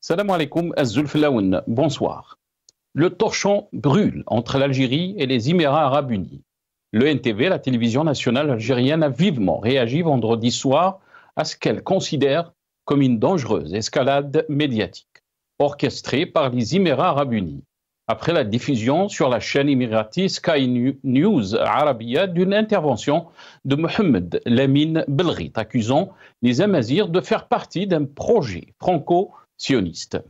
Salam alaikum, Az-Zulflaoun, bonsoir. Le torchon brûle entre l'Algérie et les Émirats arabes unis. Le NTV, la télévision nationale algérienne, a vivement réagi vendredi soir à ce qu'elle considère comme une dangereuse escalade médiatique, orchestrée par les Émirats arabes unis, après la diffusion sur la chaîne émirati Sky News Arabia d'une intervention de Mohamed Lamine Belghit, accusant les Amazirs de faire partie d'un projet franco-sioniste.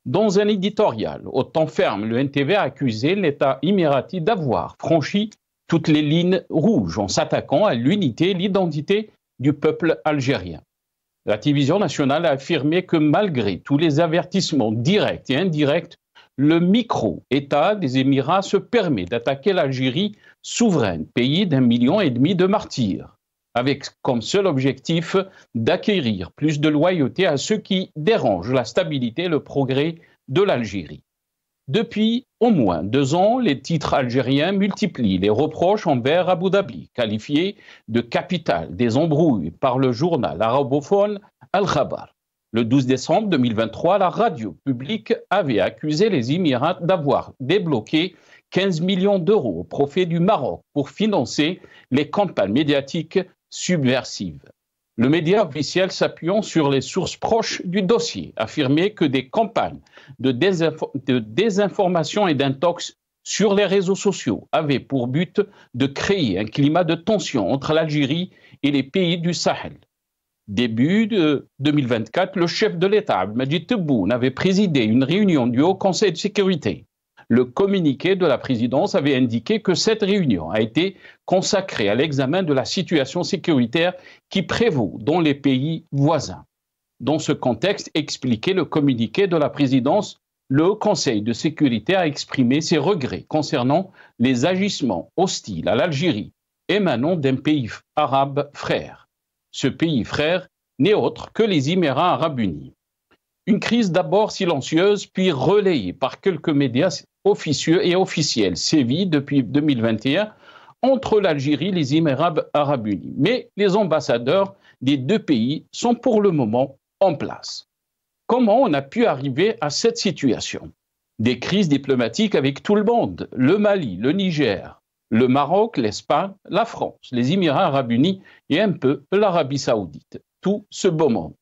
Dans un éditorial au temps ferme, le NTV a accusé l'État émirati d'avoir franchi toutes les lignes rouges en s'attaquant à l'unité et l'identité du peuple algérien. La télévision nationale a affirmé que malgré tous les avertissements directs et indirects, le micro-État des Émirats se permet d'attaquer l'Algérie souveraine, pays d'1,5 million de martyrs, avec comme seul objectif d'acquérir plus de loyauté à ceux qui dérangent la stabilité et le progrès de l'Algérie. Depuis au moins 2 ans, les titres algériens multiplient les reproches envers Abu Dhabi, qualifié de capitale des embrouilles par le journal arabophone Al-Khabar. Le 12 décembre 2023, la radio publique avait accusé les Émirats d'avoir débloqué 15 millions d'euros au profit du Maroc pour financer les campagnes médiatiques subversives. Le média officiel, s'appuyant sur les sources proches du dossier, affirmait que des campagnes de désinformation et d'intox sur les réseaux sociaux avaient pour but de créer un climat de tension entre l'Algérie et les pays du Sahel. Début de 2024, le chef de l'État, Abdelmadjid Tebboune, avait présidé une réunion du Haut Conseil de sécurité. Le communiqué de la présidence avait indiqué que cette réunion a été consacrée à l'examen de la situation sécuritaire qui prévaut dans les pays voisins. Dans ce contexte, expliqué le communiqué de la présidence, le Haut Conseil de sécurité a exprimé ses regrets concernant les agissements hostiles à l'Algérie émanant d'un pays arabe frère. Ce pays frère n'est autre que les Émirats arabes unis. Une crise d'abord silencieuse, puis relayée par quelques médias officieux et officiels, sévit depuis 2021 entre l'Algérie et les Émirats arabes unis. Mais les ambassadeurs des 2 pays sont pour le moment en place. Comment on a pu arriver à cette situation? Des crises diplomatiques avec tout le monde, le Mali, le Niger, le Maroc, l'Espagne, la France, les Émirats arabes unis et un peu l'Arabie saoudite. Tout ce beau monde.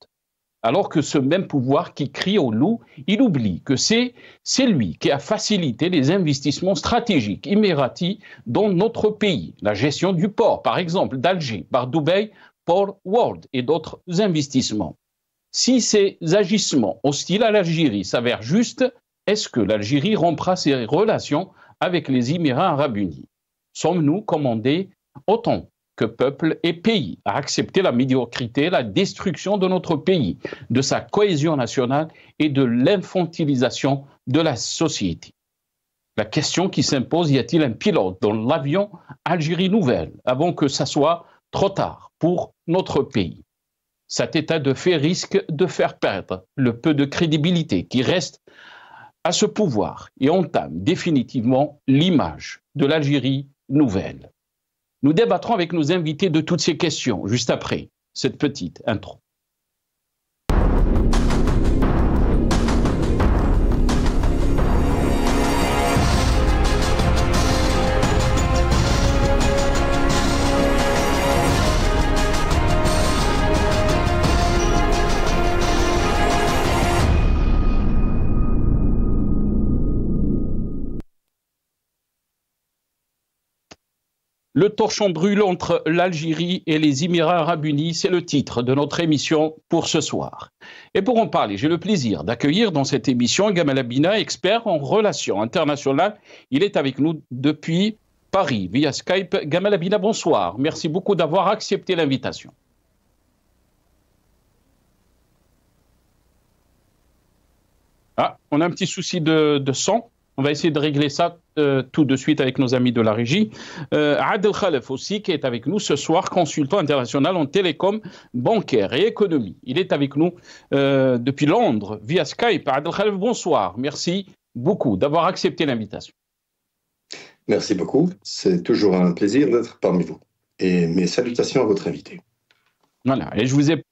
Alors que ce même pouvoir qui crie au loup, il oublie que c'est lui qui a facilité les investissements stratégiques émiratis dans notre pays. La gestion du port, par exemple, d'Alger, par Dubai, Port World et d'autres investissements. Si ces agissements hostiles à l'Algérie s'avèrent justes, est-ce que l'Algérie rompra ses relations avec les Émirats arabes unis? Sommes-nous commandés autant que peuple et pays à accepter la médiocrité, la destruction de notre pays, de sa cohésion nationale et de l'infantilisation de la société? La question qui s'impose, y a-t-il un pilote dans l'avion Algérie Nouvelle avant que ça soit trop tard pour notre pays? Cet état de fait risque de faire perdre le peu de crédibilité qui reste à ce pouvoir et entame définitivement l'image de l'Algérie nouvelle. Nous débattrons avec nos invités de toutes ces questions juste après cette petite intro. Le torchon brûle entre l'Algérie et les Émirats arabes unis, c'est le titre de notre émission pour ce soir. Et pour en parler, j'ai le plaisir d'accueillir dans cette émission Gamal Abina, expert en relations internationales. Il est avec nous depuis Paris, via Skype. Gamal Abina, bonsoir. Merci beaucoup d'avoir accepté l'invitation. Ah, on a un petit souci de son. On va essayer de régler ça tout de suite avec nos amis de la régie. Adel Khalef aussi, qui est avec nous ce soir, consultant international en télécom, bancaire et économie. Il est avec nous depuis Londres, via Skype. Adel Khalef, bonsoir. Merci beaucoup d'avoir accepté l'invitation. Merci beaucoup. C'est toujours un plaisir d'être parmi vous. Et mes salutations à votre invité. Voilà. Et je vous ai...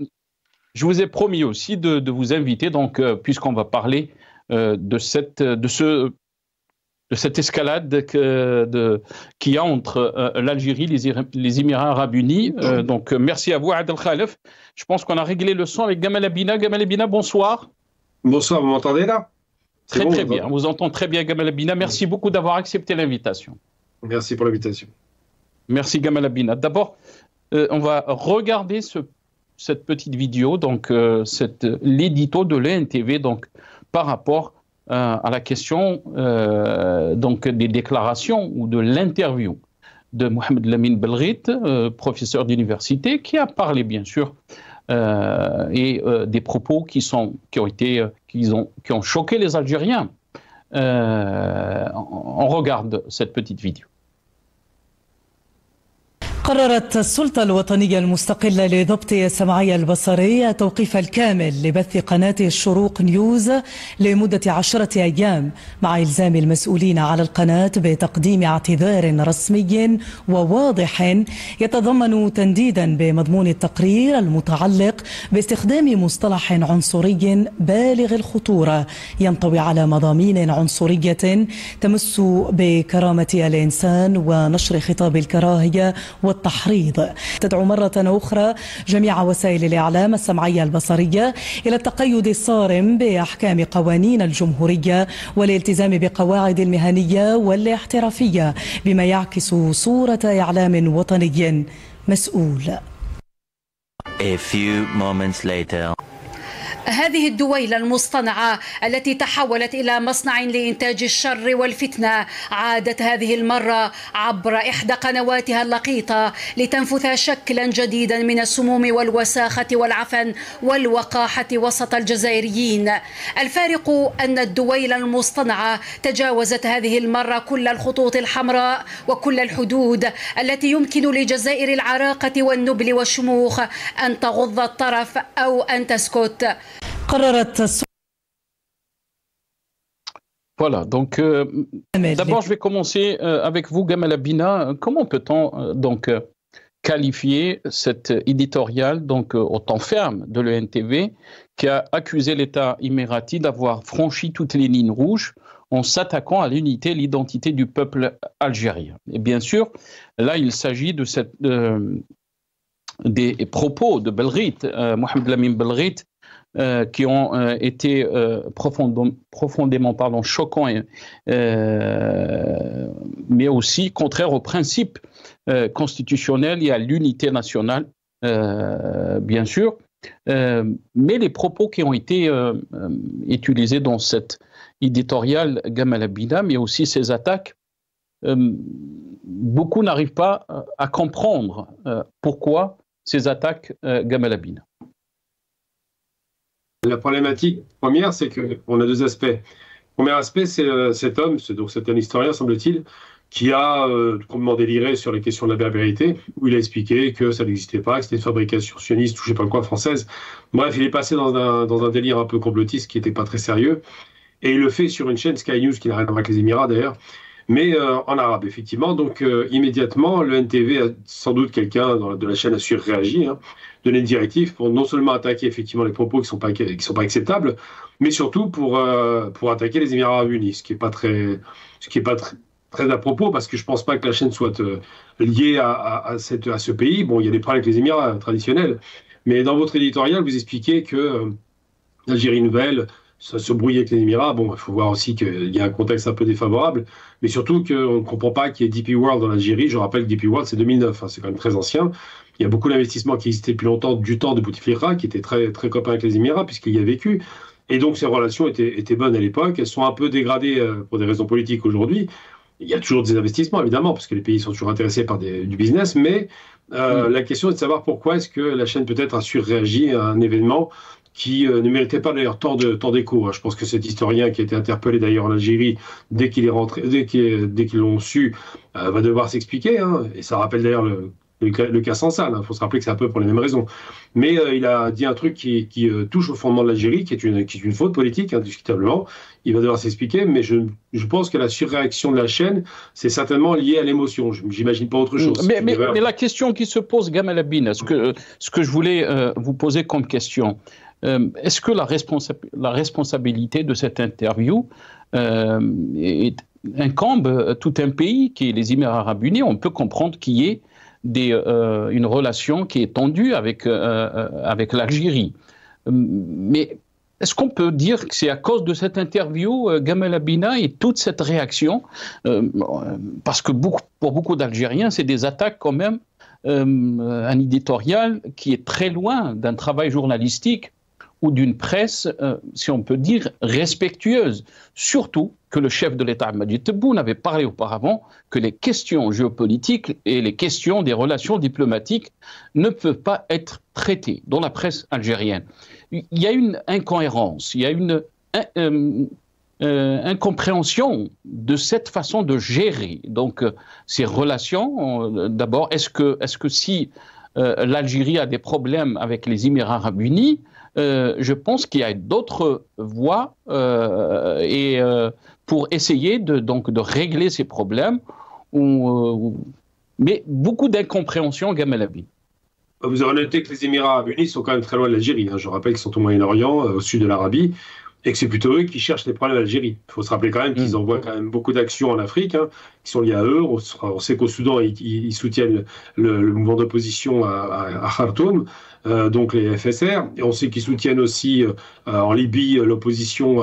je vous ai promis aussi de vous inviter, donc, puisqu'on va parler de cette escalade qu'il y a entre l'Algérie et les Émirats Arabes Unis. Donc, merci à vous, Adel Khalef. Je pense qu'on a réglé le son avec Gamal Abina. Gamal Abina, bonsoir. Bonsoir, vous m'entendez là? Très, bon, très bien. On vous entend très bien, Gamal Abina. Merci beaucoup d'avoir accepté l'invitation. Merci pour l'invitation. Merci, Gamal Abina. D'abord, on va regarder cette petite vidéo, donc l'édito de l'ENTV, donc par rapport à la question donc des déclarations ou de l'interview de Mohamed Lamine Belghit, professeur d'université, qui a parlé bien sûr et des propos qui ont choqué les Algériens. On regarde cette petite vidéo. قررت السلطة الوطنية المستقلة لضبط السمعية البصرية التوقيف الكامل لبث قناة الشروق نيوز لمدة 10 أيام مع إلزام المسؤولين على القناة بتقديم اعتذار رسمي وواضح يتضمن تنديدا بمضمون التقرير المتعلق باستخدام مصطلح عنصري بالغ الخطورة ينطوي على مضامين عنصرية تمس بكرامة الإنسان ونشر خطاب الكراهية والتحريض. تدعو مرة أخرى جميع وسائل الإعلام السمعية البصرية إلى التقيد الصارم بأحكام قوانين الجمهورية والالتزام بقواعد المهنية والاحترافية بما يعكس صورة إعلام وطني مسؤول. A few moments later. هذه الدويلة المصطنعة التي تحولت إلى مصنع لإنتاج الشر والفتنة عادت هذه المرة عبر إحدى قنواتها اللقيطة لتنفث شكلا جديدا من السموم والوساخة والعفن والوقاحة وسط الجزائريين. الفارق أن الدويلة المصطنعة تجاوزت هذه المرة كل الخطوط الحمراء وكل الحدود التي يمكن لجزائر العراقة والنبل والشموخ أن تغض الطرف أو أن تسكت. Voilà, donc d'abord je vais commencer avec vous, Gamal Abina. Comment peut-on donc qualifier cet éditorial donc au temps ferme de l'ENTV qui a accusé l'État émirati d'avoir franchi toutes les lignes rouges en s'attaquant à l'unité et l'identité du peuple algérien? Et bien sûr, là il s'agit de des propos de Belghit, Mohamed Lamine Belghit, qui ont été profondément choquants, mais aussi contraires aux principes constitutionnels et à l'unité nationale, bien sûr. Mais les propos qui ont été utilisés dans cet éditorial Gamal Abina, mais aussi ces attaques, beaucoup n'arrivent pas à comprendre pourquoi ces attaques Gamal Abina. La problématique première, c'est qu'on a deux aspects. Le premier aspect, c'est cet homme, c'est un historien, semble-t-il, qui a complètement déliré sur les questions de la berbérité, où il a expliqué que ça n'existait pas, que c'était une fabrication sioniste ou je ne sais pas quoi, française. Bref, il est passé dans un délire un peu complotiste qui n'était pas très sérieux. Et il le fait sur une chaîne Sky News, qui n'a rien à voir avec les Émirats d'ailleurs, mais en arabe, effectivement. Donc, immédiatement, le NTV, sans doute quelqu'un de la chaîne a su réagir, hein, donner une directive pour non seulement attaquer effectivement les propos qui sont pas acceptables, mais surtout pour attaquer les Émirats Arabes Unis, ce qui est pas très à propos, parce que je pense pas que la chaîne soit liée à ce pays. Bon, il y a des problèmes avec les Émirats traditionnels, mais dans votre éditorial, vous expliquez que l'Algérie nouvelle se brouiller avec les Émirats. Bon, il faut voir aussi qu'il y a un contexte un peu défavorable, mais surtout qu'on ne comprend pas qu'il y ait DP World en Algérie. Je rappelle que DP World, c'est 2009, hein, c'est quand même très ancien. Il y a beaucoup d'investissements qui existaient depuis longtemps, du temps de Bouteflika, qui était très, très copain avec les Émirats, puisqu'il y a vécu. Et donc, ces relations étaient bonnes à l'époque. Elles sont un peu dégradées pour des raisons politiques aujourd'hui. Il y a toujours des investissements, évidemment, parce que les pays sont toujours intéressés par du business, mais la question est de savoir pourquoi est-ce que la chaîne peut-être a surréagi à un événement qui ne méritait pas d'ailleurs tant d'écho. Je pense que cet historien qui a été interpellé d'ailleurs en Algérie, dès qu'il est rentré, dès qu'ils l'ont su, va devoir s'expliquer. Hein. Et ça rappelle d'ailleurs le cas sans salle. Il faut se rappeler que c'est un peu pour les mêmes raisons. Mais il a dit un truc qui touche au fondement de l'Algérie, qui est une faute politique, indiscutablement. Il va devoir s'expliquer, mais je pense que la surréaction de la chaîne, c'est certainement lié à l'émotion. J'imagine pas autre chose. Mais la question qui se pose, Gamal Abina, ce que je voulais vous poser comme question, est-ce que la responsabilité de cette interview incombe tout un pays qui est les Émirats arabes unis? On peut comprendre qu'il y ait une relation qui est tendue avec l'Algérie. Mais est-ce qu'on peut dire que c'est à cause de cette interview, Gamal Abina, et toute cette réaction, parce que pour beaucoup d'Algériens, c'est des attaques quand même, un éditorial qui est très loin d'un travail journalistique ou d'une presse, si on peut dire, respectueuse. Surtout que le chef de l'État, Majid Tebboune, avait parlé auparavant que les questions géopolitiques et les questions des relations diplomatiques ne peuvent pas être traitées dans la presse algérienne. Il y a une incohérence, il y a une incompréhension de cette façon de gérer donc ces relations. D'abord, est-ce que si l'Algérie a des problèmes avec les Émirats arabes unis, je pense qu'il y a d'autres voies pour essayer de régler ces problèmes. Mais beaucoup d'incompréhension, Gamal Abina. Vous avez noté que les Émirats arabes unis sont quand même très loin de l'Algérie. Je rappelle qu'ils sont au Moyen-Orient, au sud de l'Arabie, et que c'est plutôt eux qui cherchent les problèmes à l'Algérie. Il faut se rappeler quand même qu'ils envoient quand même beaucoup d'actions en Afrique, qui sont liées à eux. On sait qu'au Soudan, ils soutiennent le mouvement d'opposition à Khartoum, donc les FSR. Et on sait qu'ils soutiennent aussi en Libye l'opposition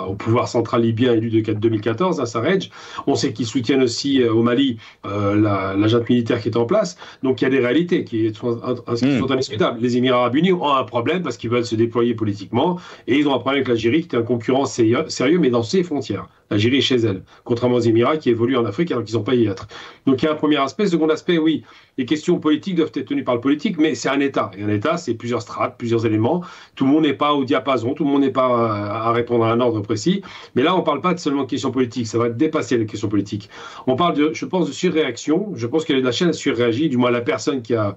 au pouvoir central libyen élu de 2014, à Sarraj. On sait qu'ils soutiennent aussi au Mali la junte militaire qui est en place. Donc il y a des réalités qui sont indiscutables. Les Émirats arabes unis ont un problème parce qu'ils veulent se déployer politiquement, et ils ont un problème avec l'Algérie qui est un concurrent sérieux, mais dans ses frontières. L'Algérie est chez elle, contrairement aux Émirats qui évoluent en Afrique alors qu'ils n'ont pas y être. Donc il y a un premier aspect. Second aspect, oui, les questions politiques doivent être tenues par le politique, mais c'est un État. Et un État, c'est plusieurs strates, plusieurs éléments. Tout le monde n'est pas au diapason, tout le monde n'est pas à répondre à un ordre précis. Mais là, on ne parle pas seulement de questions politiques, ça va dépasser les questions politiques. On parle, je pense, de surréaction. Je pense que la chaîne a surréagi, du moins la personne qui a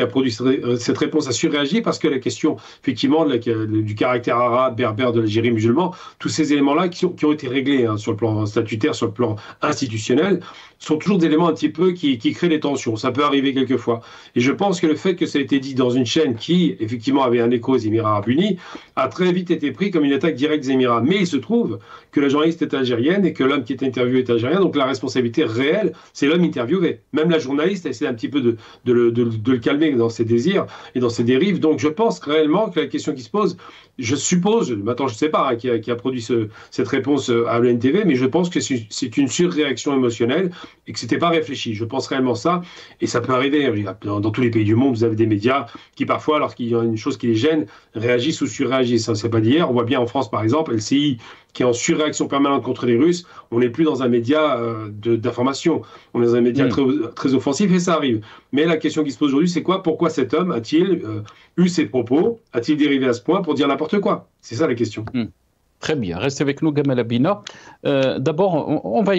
produit cette réponse a surréagi, parce que la question, effectivement, du caractère arabe, berbère de l'Algérie musulman, tous ces éléments-là qui ont été réglés sur le plan statutaire, sur le plan institutionnel, sont toujours des éléments un petit peu qui créent des tensions. Ça peut arriver quelquefois. Et je pense que le fait que ça ait été dit dans une chaîne qui, effectivement, avait un écho aux Émirats arabes unis, a très vite été pris comme une attaque directe des Émirats. Mais il se trouve que la journaliste est algérienne et que l'homme qui est interviewé est algérien, donc la responsabilité réelle, c'est l'homme interviewé. Même la journaliste a essayé un petit peu de le calmer dans ses désirs et dans ses dérives. Donc je pense réellement que la question qui se pose, je suppose, maintenant je ne sais pas qui a produit cette réponse à l'ONTV, mais je pense que c'est une surréaction émotionnelle et que c'était pas réfléchi. Je pense réellement ça, et ça peut arriver. Dans tous les pays du monde, vous avez des médias qui parfois, lorsqu'il y a une chose qui les gêne, réagissent ou surréagissent. Ça, c'est pas d'hier. On voit bien en France, par exemple, LCI qui est en surréaction permanente contre les Russes. On n'est plus dans un média d'information. On est dans un média très, très offensif, et ça arrive. Mais la question qui se pose aujourd'hui, c'est quoi? Pourquoi cet homme a-t-il eu ces propos? A-t-il dérivé à ce point pour dire n'importe quoi? C'est ça la question. Très bien, restez avec nous, Gamal Abina. D'abord, on va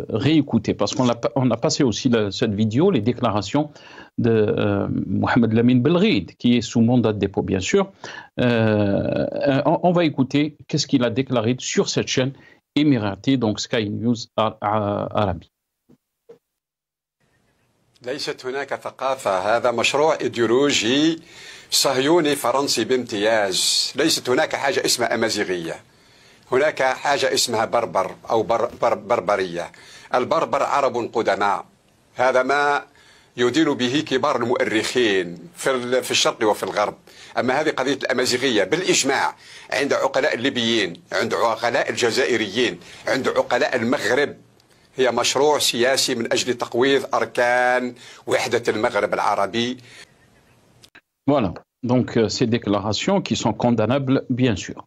réécouter, parce qu'on a passé aussi cette vidéo, les déclarations de Mohamed Lamine Belride, qui est sous mandat de dépôt, bien sûr. On va écouter qu'est-ce qu'il a déclaré sur cette chaîne émiratée, donc Sky News Arabie. ليست هناك ثقافة، هذا مشروع إيديولوجي صهيوني فرنسي بامتياز. ليست هناك حاجة اسمها أمازيغية، هناك حاجة اسمها بربر أو بربرية. البربر عرب قدماء، هذا ما يدين به كبار المؤرخين في الشرق وفي الغرب. أما هذه قضية الأمازيغية بالإجماع عند عقلاء الليبيين، عند عقلاء الجزائريين، عند عقلاء المغرب، هي مشروع سياسي من أجل تقويض أركان وحدة المغرب العربي. Voilà, donc ces déclarations qui sont condamnables, bien sûr.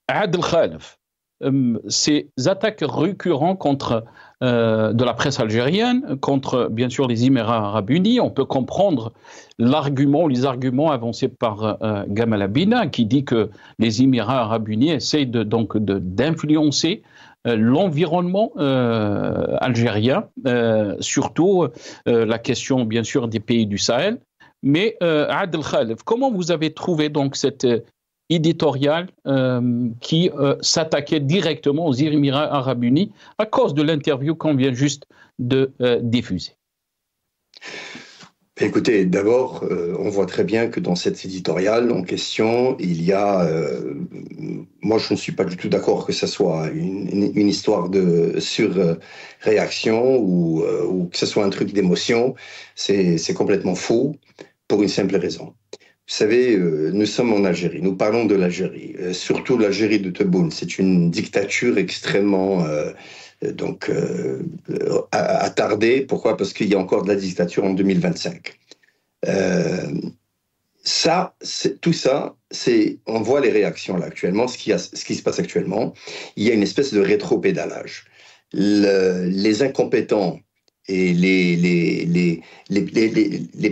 Adel Khalef, ces attaques récurrentes contre de la presse algérienne, contre bien sûr les Émirats arabes unis. On peut comprendre les arguments avancés par Gamal Abina, qui dit que les Émirats arabes unis essayent d'influencer l'environnement algérien, surtout la question bien sûr des pays du Sahel. Mais Adel Khalef, comment vous avez trouvé donc cette éditorial qui s'attaquait directement aux Émirats arabes unis à cause de l'interview qu'on vient juste de diffuser? Écoutez, d'abord, on voit très bien que dans cet éditorial en question, il y a... moi, je ne suis pas du tout d'accord que ce soit une histoire de surréaction ou que ce soit un truc d'émotion. C'est complètement faux pour une simple raison. Vous savez, nous sommes en Algérie, nous parlons de l'Algérie, surtout l'Algérie de Tebboune. C'est une dictature extrêmement attardée. Pourquoi? Parce qu'il y a encore de la dictature en 2025. Tout ça, on voit les réactions là actuellement, ce qui se passe actuellement. Il y a une espèce de rétropédalage. Les incompétents et les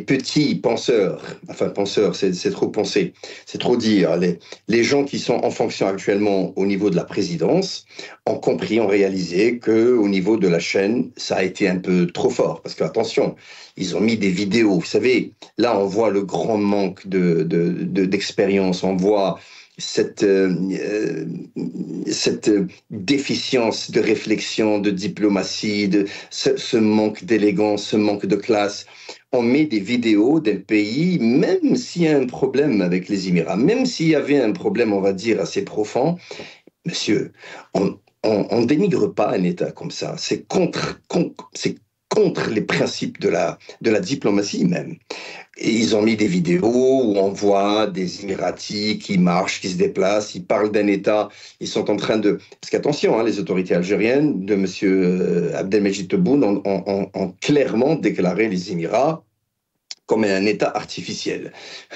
petits penseurs, enfin penseurs, c'est trop penser, c'est trop dire, les gens qui sont en fonction actuellement au niveau de la présidence ont compris, ont réalisé qu'au niveau de la chaîne, ça a été un peu trop fort. Parce que, attention, ils ont mis des vidéos, vous savez, là on voit le grand manque d'expérience, on voit cette déficience de réflexion, de diplomatie, ce manque d'élégance, ce manque de classe. On met des vidéos d'un pays, même s'il y a un problème avec les Émirats, même s'il y avait un problème, on va dire, assez profond, monsieur, on dénigre pas un État comme ça. C'est contre les principes de la diplomatie même. Et ils ont mis des vidéos où on voit des Émiratis qui marchent, qui se déplacent, ils parlent d'un État, ils sont en train de... Parce qu'attention, les autorités algériennes de M. Abdelmejid Tebboune ont clairement déclaré les Émirats comme un État artificiel.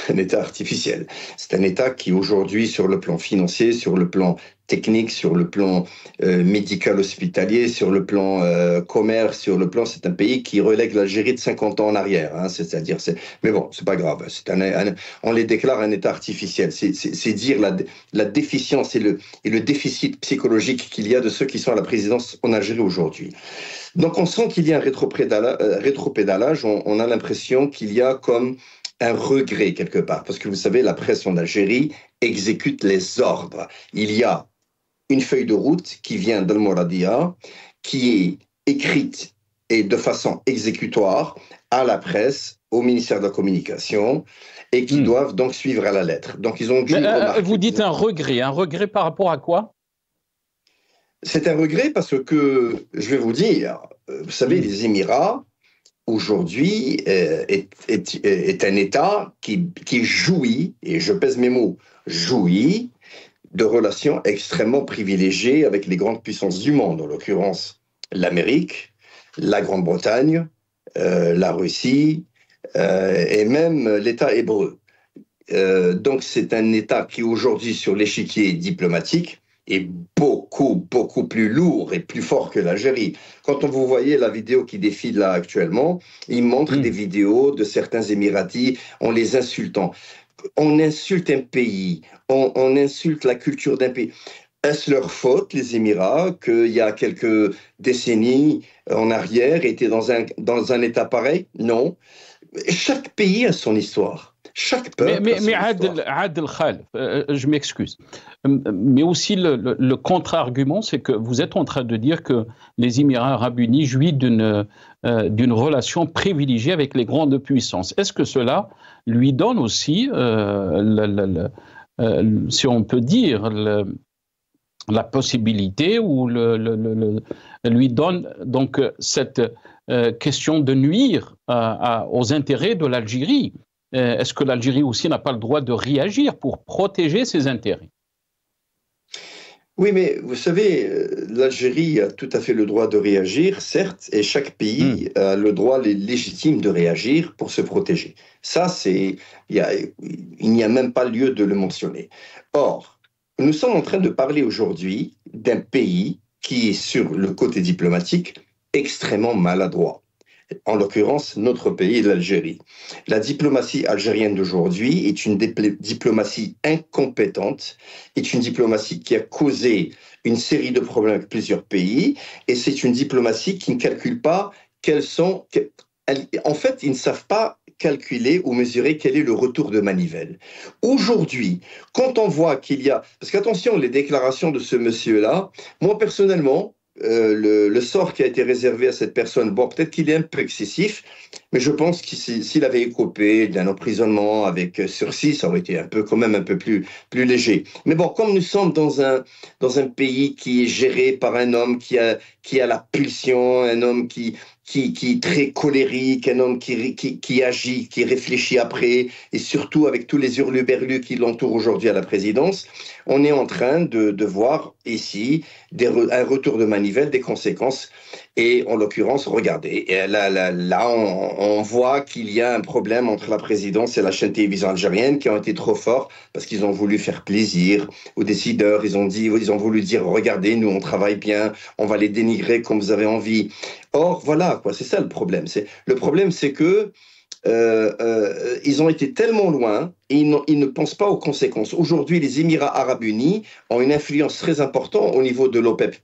Un État artificiel. C'est un État qui aujourd'hui, sur le plan financier, sur le plan technique, sur le plan médical hospitalier, sur le plan commerce, c'est un pays qui relègue l'Algérie de 50 ans en arrière. Mais bon, c'est pas grave. On les déclare un État artificiel. C'est dire la déficience et le déficit psychologique qu'il y a de ceux qui sont à la présidence en Algérie aujourd'hui. Donc on sent qu'il y a un rétropédalage, on a l'impression qu'il y a comme un regret quelque part, parce que vous savez, la presse en Algérie exécute les ordres. Il y a une feuille de route qui vient d'Al-Mouradia, qui est écrite et de façon exécutoire à la presse, au ministère de la Communication, et qui doivent donc suivre à la lettre. Donc ils ont dû vous dites un regret par rapport à quoi? C'est un regret parce que, je vais vous dire, vous savez, les Émirats, aujourd'hui, est un État qui jouit, et je pèse mes mots, jouit de relations extrêmement privilégiées avec les grandes puissances du monde, en l'occurrence l'Amérique, la Grande-Bretagne, la Russie, et même l'État hébreu. Donc c'est un État qui aujourd'hui, sur l'échiquier diplomatique, est beaucoup plus lourd et plus fort que l'Algérie. Quand vous voyez la vidéo qui défile là actuellement, ils montrent des vidéos de certains Émiratis en les insultant. On insulte un pays, on insulte la culture d'un pays. Est-ce leur faute, les Émirats, qu'il y a quelques décennies en arrière étaient dans un état pareil? Non. Chaque pays a son histoire. Chaque peuple mais Adel Khalef, je m'excuse. Mais aussi le contre-argument, c'est que vous êtes en train de dire que les Émirats arabes unis jouissent d'une relation privilégiée avec les grandes puissances. Est-ce que cela lui donne aussi, si on peut dire, la possibilité ou lui donne donc cette question de nuire aux intérêts de l'Algérie? Est-ce que l'Algérie aussi n'a pas le droit de réagir pour protéger ses intérêts? Oui, mais vous savez, l'Algérie a tout à fait le droit de réagir, certes, et chaque pays a le droit légitime de réagir pour se protéger. Ça, il n'y a même pas lieu de le mentionner. Or, nous sommes en train de parler aujourd'hui d'un pays qui est sur le côté diplomatique extrêmement maladroit. En l'occurrence, notre pays, l'Algérie. La diplomatie algérienne d'aujourd'hui est une diplomatie incompétente, est une diplomatie qui a causé une série de problèmes avec plusieurs pays, et c'est une diplomatie qui ne calcule pas quels sont... En fait, ils ne savent pas calculer ou mesurer quel est le retour de manivelle. Aujourd'hui, quand on voit qu'il y a... Parce qu'attention, les déclarations de ce monsieur-là, moi personnellement, le sort qui a été réservé à cette personne, bon, peut-être qu'il est un peu excessif, mais je pense que s'il avait écopé d'un emprisonnement avec sursis, ça aurait été quand même un peu plus léger. Mais bon, comme nous sommes dans un pays qui est géré par un homme qui a la pulsion, un homme qui est très colérique, un homme qui agit, qui réfléchit après, et surtout avec tous les hurluberlus qui l'entourent aujourd'hui à la présidence, on est en train de voir ici un retour de manivelle, des conséquences. Et en l'occurrence, regardez, là on voit qu'il y a un problème entre la présidence et la chaîne télévision algérienne qui ont été trop forts parce qu'ils ont voulu faire plaisir aux décideurs. Ils ont voulu dire, regardez, nous on travaille bien, on va les dénigrer comme vous avez envie. Or, voilà, quoi, c'est ça le problème. Le problème, c'est que ils ont été tellement loin et ils ne pensent pas aux conséquences. Aujourd'hui, les Émirats arabes unis ont une influence très importante au niveau de l'OPEP+.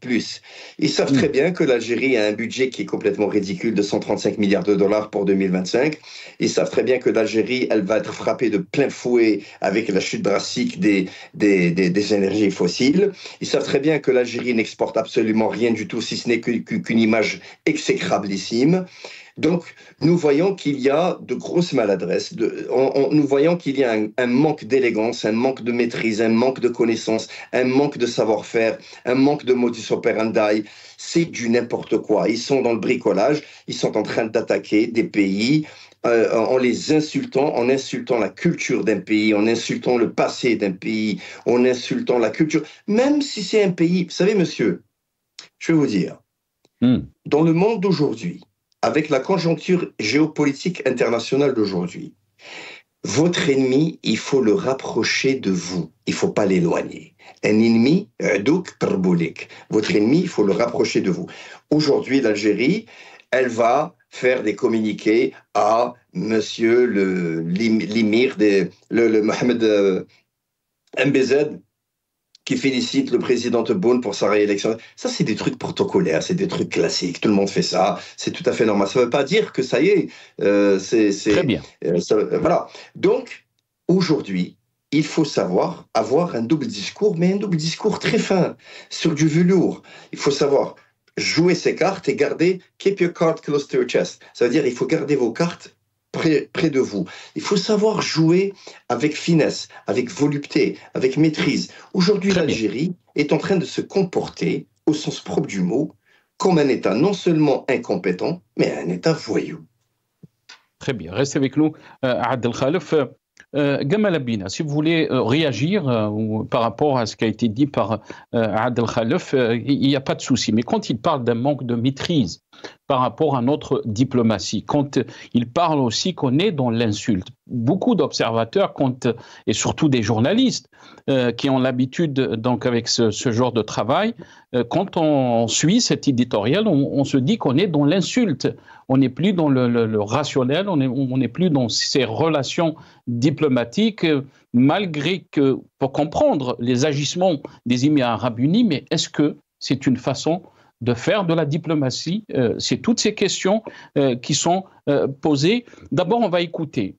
Ils savent très bien que l'Algérie a un budget qui est complètement ridicule de 135 milliards de dollars pour 2025. Ils savent très bien que l'Algérie, elle va être frappée de plein fouet avec la chute drastique des énergies fossiles. Ils savent très bien que l'Algérie n'exporte absolument rien du tout, si ce n'est qu'une image exécrablissime. Donc, nous voyons qu'il y a de grosses maladresses, nous voyons qu'il y a un manque d'élégance, un manque de maîtrise, un manque de connaissances, un manque de savoir-faire, un manque de modus operandi. C'est du n'importe quoi. Ils sont dans le bricolage, ils sont en train d'attaquer des pays en les insultant, en insultant la culture d'un pays, en insultant le passé d'un pays, en insultant la culture. Même si c'est un pays... Vous savez, monsieur, je vais vous dire, dans le monde d'aujourd'hui, avec la conjoncture géopolitique internationale d'aujourd'hui, votre ennemi, il faut le rapprocher de vous. Il ne faut pas l'éloigner. Un ennemi, votre ennemi, il faut le rapprocher de vous. Aujourd'hui, l'Algérie, elle va faire des communiqués à monsieur l'émir, le Mohamed MBZ, qui félicite le président Tebboune pour sa réélection. Ça, c'est des trucs protocolaires, c'est des trucs classiques. Tout le monde fait ça, c'est tout à fait normal. Ça ne veut pas dire que ça y est, c'est très bien. Voilà. Donc, aujourd'hui, il faut savoir avoir un double discours, mais un double discours très fin, sur du velours. Il faut savoir jouer ses cartes et garder « keep your card close to your chest ». Ça veut dire il faut garder vos cartes près de vous. Il faut savoir jouer avec finesse, avec volupté, avec maîtrise. Aujourd'hui, l'Algérie est en train de se comporter, au sens propre du mot, comme un État non seulement incompétent, mais un État voyou. Très bien. Restez avec nous, Adel Khalef. Gamal Abina, si vous voulez réagir par rapport à ce qui a été dit par Adel Khalef, il n'y a pas de souci. Mais quand il parle d'un manque de maîtrise par rapport à notre diplomatie, quand il parle aussi qu'on est dans l'insulte, beaucoup d'observateurs, et surtout des journalistes qui ont l'habitude, donc avec ce genre de travail, quand on suit cet éditorial, on se dit qu'on est dans l'insulte. On n'est plus dans le rationnel, on n'est plus dans ces relations diplomatiques, malgré que, pour comprendre les agissements des Émirats arabes unis, mais est-ce que c'est une façon de faire de la diplomatie? C'est toutes ces questions qui sont posées. D'abord, on va écouter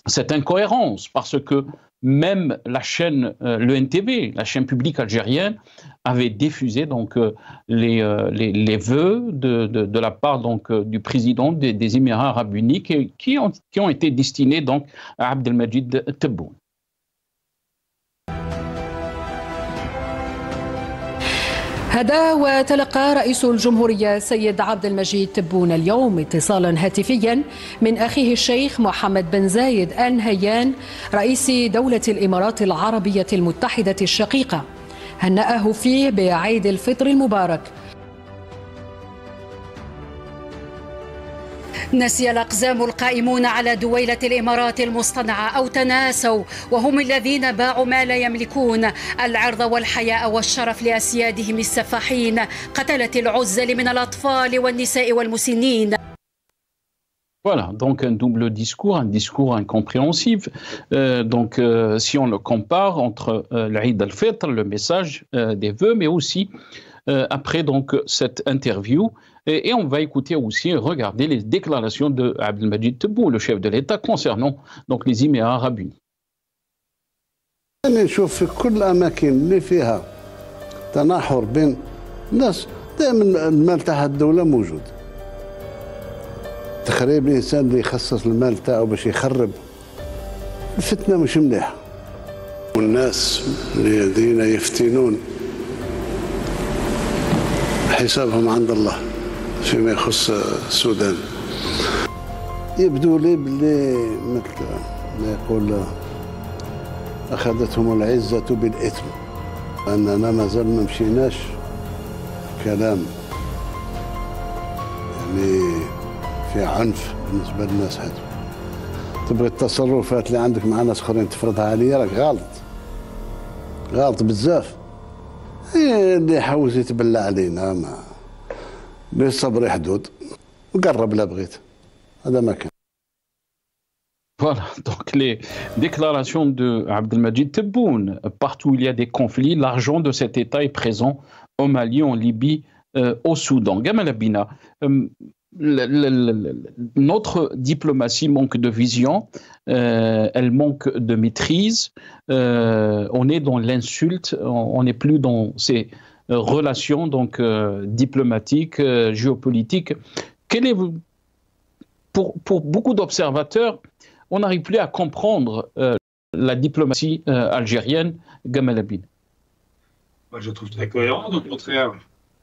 cette incohérence, parce que même la chaîne, le NTV, la chaîne publique algérienne, avait diffusé donc les vœux de la part donc du président des Émirats arabes unis qui ont été destinés donc à Abdelmajid Tebboune. هذا وتلقى رئيس الجمهورية السيد عبد المجيد تبون اليوم اتصالا هاتفيا من أخيه الشيخ محمد بن زايد آل نهيان رئيس دولة الإمارات العربية المتحدة الشقيقة، هنأه فيه بعيد الفطر المبارك. نسي الأقزام القائمون على دويلة الإمارات المصطنعة أو تناسوا وهم الذين باعوا ما لا يملكون العرض والحياء والشرف لأسيادهم السفاحين قتلة العزل من الأطفال والنساء والمسنين. Voilà, donc un double discours, un discours incompréhensible. Si on le compare entre l'Eid al-Fitr, le message des vœux, mais aussi après donc cette interview, et on va écouter aussi, regarder les déclarations de Abdelmajid Tebboune, le chef de l'État, concernant donc les Émirats arabes unis. أنا نشوف في كل الأماكن اللي فيها تناحر بين الناس دائما المال تاع الدولة موجود. تخريب الإنسان اللي يخصص المال تاعو باش يخرب الفتنة مش مليحة. والناس الذين يفتنون حسابهم عند الله فيما يخص السودان. يبدو لي باللي مثل ما يقول أخذتهم العزة بالإثم، أننا ما زال ما مشيناش كلام يعني في عنف بالنسبة للناس هذو. تبغي التصرفات اللي عندك مع ناس آخرين تفرضها عليا راك غلط بزاف. اللي يحوس يتبلى علينا ما بالصبر حدود وقرب لا بغيت هذا ما كان. Voilà, donc les déclarations de Abdelmajid Tebboune. Partout où il y a des conflits, l'argent de cet État est présent au Mali, en Libye, au Soudan. Gamal Abina, notre diplomatie manque de vision, elle manque de maîtrise, on est dans l'insulte, on n'est plus dans ces relations donc, diplomatiques, géopolitiques. Pour beaucoup d'observateurs, on n'arrive plus à comprendre la diplomatie algérienne, Gamal Abina. Moi, je trouve très cohérent, au contraire.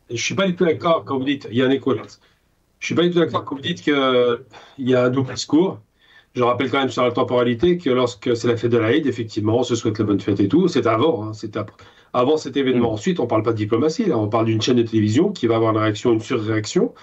Je ne suis pas du tout d'accord quand vous dites, il y a un écho là. Je ne suis pas du tout d'accord quand vous dites qu'il y a un double discours. Je rappelle quand même sur la temporalité que lorsque c'est la fête de l'Aïd, effectivement, on se souhaite la bonne fête et tout. C'est avant, hein, c'est avant cet événement. Ensuite, on ne parle pas de diplomatie, là, on parle d'une chaîne de télévision qui va avoir une réaction, une surréaction.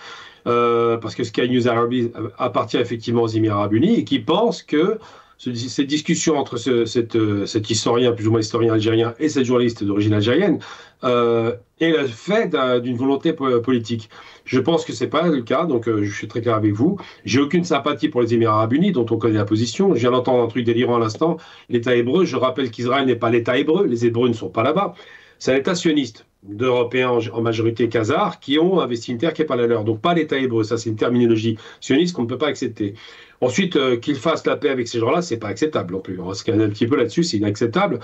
Parce que Sky News Arabie appartient effectivement aux Émirats arabes unis et qui pense que cette discussion entre cet historien, plus ou moins historien algérien, et cette journaliste d'origine algérienne est le fait d'une volonté politique. Je pense que ce n'est pas le cas, donc je suis très clair avec vous. J'ai aucune sympathie pour les Émirats arabes unis, dont on connaît la position. Je viens d'entendre un truc délirant à l'instant, l'État hébreu. Je rappelle qu'Israël n'est pas l'État hébreu, les Hébreux ne sont pas là-bas. C'est un État sioniste d'Européens en majorité khazars qui ont investi une terre qui n'est pas la leur. Donc pas l'État hébreu, ça c'est une terminologie sioniste qu'on ne peut pas accepter. Ensuite, qu'ils fassent la paix avec ces gens-là, c'est pas acceptable non plus. On va se calmer un petit peu là-dessus, c'est inacceptable.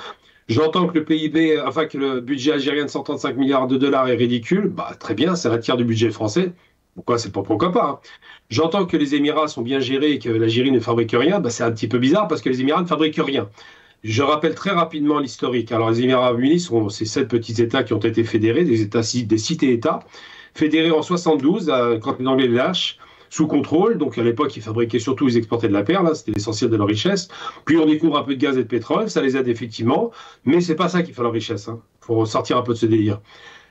J'entends que le PIB, enfin que le budget algérien de 135 milliards de dollars est ridicule. Bah très bien, c'est un tiers du budget français. Pourquoi pas hein. J'entends que les Émirats sont bien gérés et que l'Algérie ne fabrique rien. Bah, c'est un petit peu bizarre parce que les Émirats ne fabriquent rien. Je rappelle très rapidement l'historique. Alors, les Émirats arabes unis sont ces 7 petits États qui ont été fédérés, des cités-États, fédérés en 72, quand les Anglais les lâchent, sous contrôle. Donc, à l'époque, ils fabriquaient surtout, ils exportaient de la perle, hein, c'était l'essentiel de leur richesse. Puis, on découvre un peu de gaz et de pétrole, ça les aide effectivement, mais c'est pas ça qui fait leur richesse. Hein. Faut sortir un peu de ce délire.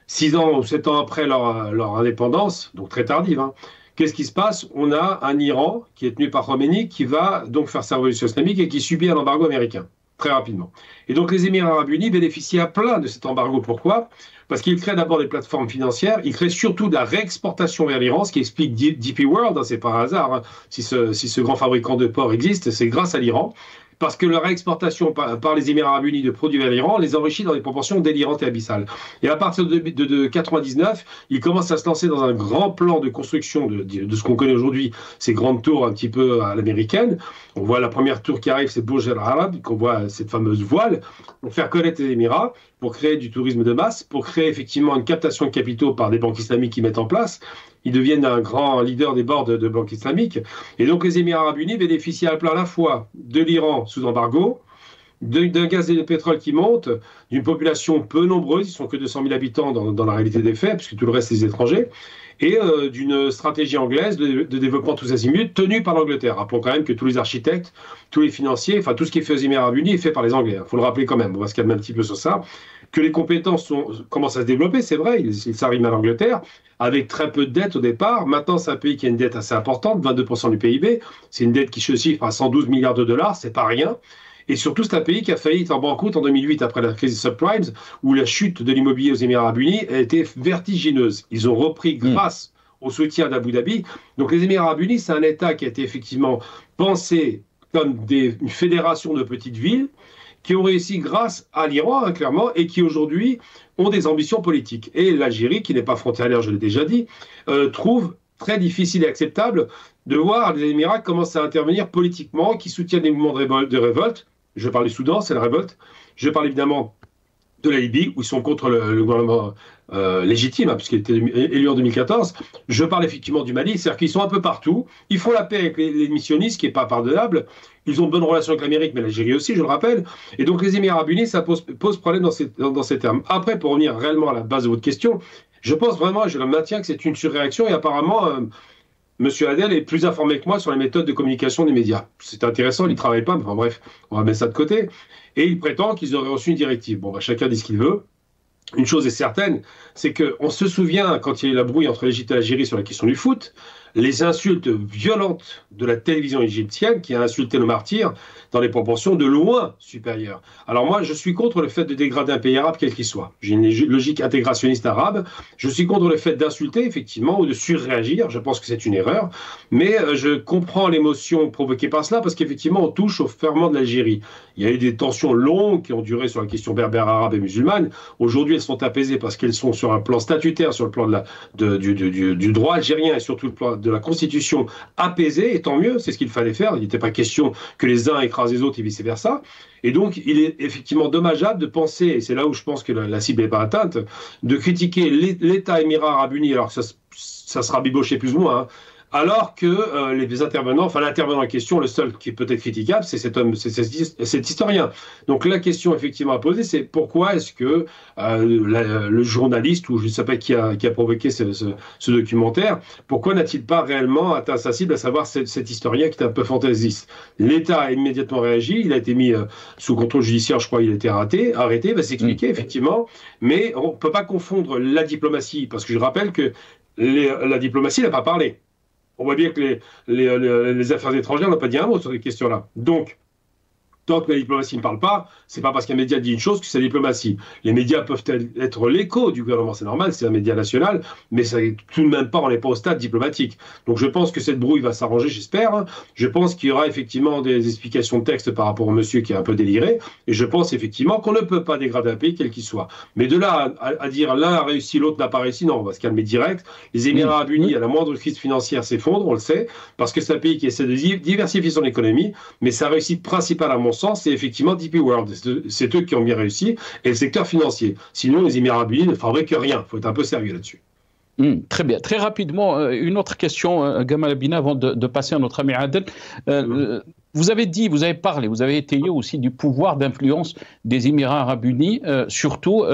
6 ans ou 7 ans après leur indépendance, donc très tardive, hein, qu'est-ce qui se passe? On a un Iran qui est tenu par Khomeini, qui va donc faire sa révolution islamique et qui subit un embargo américain. Très rapidement. Et donc les Émirats arabes unis bénéficient à plein de cet embargo. Pourquoi? Parce qu'ils créent d'abord des plateformes financières, ils créent surtout de la réexportation vers l'Iran, ce qui explique DP World, hein, c'est par hasard, hein, si ce grand fabricant de porc existe, c'est grâce à l'Iran. Parce que leur exportation par les Émirats arabes unis de produits vers l'Iran les enrichit dans des proportions délirantes et abyssales. Et à partir de 1999, ils commencent à se lancer dans un grand plan de construction de ce qu'on connaît aujourd'hui, ces grandes tours un petit peu à l'américaine. On voit la première tour qui arrive, c'est Burj Al Arab, qu'on voit cette fameuse voile, pour faire connaître les Émirats, pour créer du tourisme de masse, pour créer effectivement une captation de capitaux par des banques islamiques qui mettent en place. Ils deviennent un grand leader des boards de banques islamiques. Et donc les Émirats arabes unis bénéficient à la fois de l'Iran sous embargo, d'un gaz et de pétrole qui monte, d'une population peu nombreuse, ils ne sont que 200 000 habitants dans la réalité des faits, puisque tout le reste c'est des étrangers, et d'une stratégie anglaise de développement tous azimuts tenue par l'Angleterre. Rappelons quand même que tous les architectes, tous les financiers, enfin tout ce qui est fait aux Émirats Arabes Unis est fait par les Anglais. Il faut le rappeler quand même, on va se calmer un petit peu sur ça. Que les compétences commencent à se développer, c'est vrai, ils s'arriment à l'Angleterre, avec très peu de dettes au départ. Maintenant, c'est un pays qui a une dette assez importante, 22% du PIB. C'est une dette qui se chiffre à 112 milliards de dollars, c'est pas rien. Et surtout, c'est un pays qui a failli être en banqueroute en 2008 après la crise des subprimes, où la chute de l'immobilier aux Émirats Arabes Unis a été vertigineuse. Ils ont repris grâce au soutien d'Abu Dhabi. Donc les Émirats Arabes Unis, c'est un État qui a été effectivement pensé comme une fédération de petites villes, qui ont réussi grâce à l'Iran, clairement, et qui aujourd'hui ont des ambitions politiques. Et l'Algérie, qui n'est pas frontalière, je l'ai déjà dit, trouve très difficile et acceptable de voir les Émirats commencer à intervenir politiquement, qui soutiennent des mouvements de révolte. Je parle du Soudan, c'est la révolte. Je parle évidemment de la Libye, où ils sont contre le gouvernement légitime, hein, puisqu'il était élu en 2014. Je parle effectivement du Mali, c'est-à-dire qu'ils sont un peu partout. Ils font la paix avec les missionnistes, ce qui n'est pas pardonnable. Ils ont de bonnes relations avec l'Amérique, mais l'Algérie aussi, je le rappelle. Et donc les Émirats Arabes Unis, ça pose problème dans ces termes. Après, pour revenir réellement à la base de votre question, je pense vraiment, je le maintiens, que c'est une surréaction, et apparemment... M. Adel est plus informé que moi sur les méthodes de communication des médias. C'est intéressant, il ne travaille pas, mais enfin bref, on va mettre ça de côté. Et il prétend qu'ils auraient reçu une directive. Bon, bah, chacun dit ce qu'il veut. Une chose est certaine, c'est qu'on se souvient, quand il y a eu la brouille entre l'Égypte et l'Algérie sur la question du foot, les insultes violentes de la télévision égyptienne qui a insulté le martyr dans des proportions de loin supérieures. Alors moi, je suis contre le fait de dégrader un pays arabe quel qu'il soit. J'ai une logique intégrationniste arabe. Je suis contre le fait d'insulter, effectivement, ou de surréagir. Je pense que c'est une erreur. Mais je comprends l'émotion provoquée par cela parce qu'effectivement, on touche au ferment de l'Algérie. Il y a eu des tensions longues qui ont duré sur la question berbère, arabe et musulmane. Aujourd'hui, elles sont apaisées parce qu'elles sont sur un plan statutaire, sur le plan du droit algérien et surtout le plan de la Constitution apaisée, et tant mieux, c'est ce qu'il fallait faire. Il n'était pas question que les uns écrasent les autres et vice-versa. Et donc, il est effectivement dommageable de penser, et c'est là où je pense que la cible n'est pas atteinte, de critiquer l'État Émirats Arabes Unis, alors que ça sera biboché plus ou moins, hein, alors que les intervenants, enfin l'intervenant en question, le seul qui est peut-être critiquable, c'est cet homme, c'est cet historien. Donc la question effectivement à poser, c'est pourquoi est-ce que le journaliste, ou je ne sais pas qui a provoqué ce documentaire, pourquoi n'a-t-il pas réellement atteint sa cible, à savoir cet historien qui est un peu fantaisiste. L'État a immédiatement réagi, il a été mis sous contrôle judiciaire, je crois, il a été arrêté, va s'expliquer effectivement, mais on ne peut pas confondre la diplomatie, parce que je rappelle que la diplomatie n'a pas parlé. On voit bien que les affaires étrangères n'ont pas dit un mot sur ces questions-là. Donc, tant que la diplomatie ne parle pas, c'est pas parce qu'un média dit une chose que c'est la diplomatie. Les médias peuvent être l'écho du gouvernement, c'est normal, c'est un média national, mais ça n'est tout de même pas, on n'est pas au stade diplomatique. Donc je pense que cette brouille va s'arranger, j'espère. Hein. Je pense qu'il y aura effectivement des explications de texte par rapport au monsieur qui est un peu déliré, et je pense effectivement qu'on ne peut pas dégrader un pays quel qu'il soit. Mais de là à dire l'un a réussi, l'autre n'a pas réussi, non, on va se calmer direct. Les Émirats Arabes Unis, à la moindre crise financière, s'effondrent, on le sait, parce que c'est un pays qui essaie de diversifier son économie, mais sa réussite principale, à mon sens, c'est effectivement DP World. C'est eux qui ont bien réussi, et le secteur financier. Sinon, les Émirats Arabes Unis ne fabriquent rien. Il faut être un peu sérieux là-dessus. Très bien. Très rapidement, une autre question, Gamal Abina, avant de passer à notre ami Adel. Vous avez parlé, vous avez étayé aussi du pouvoir d'influence des Émirats Arabes Unis, surtout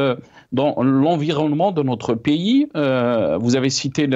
dans l'environnement de notre pays. Vous avez cité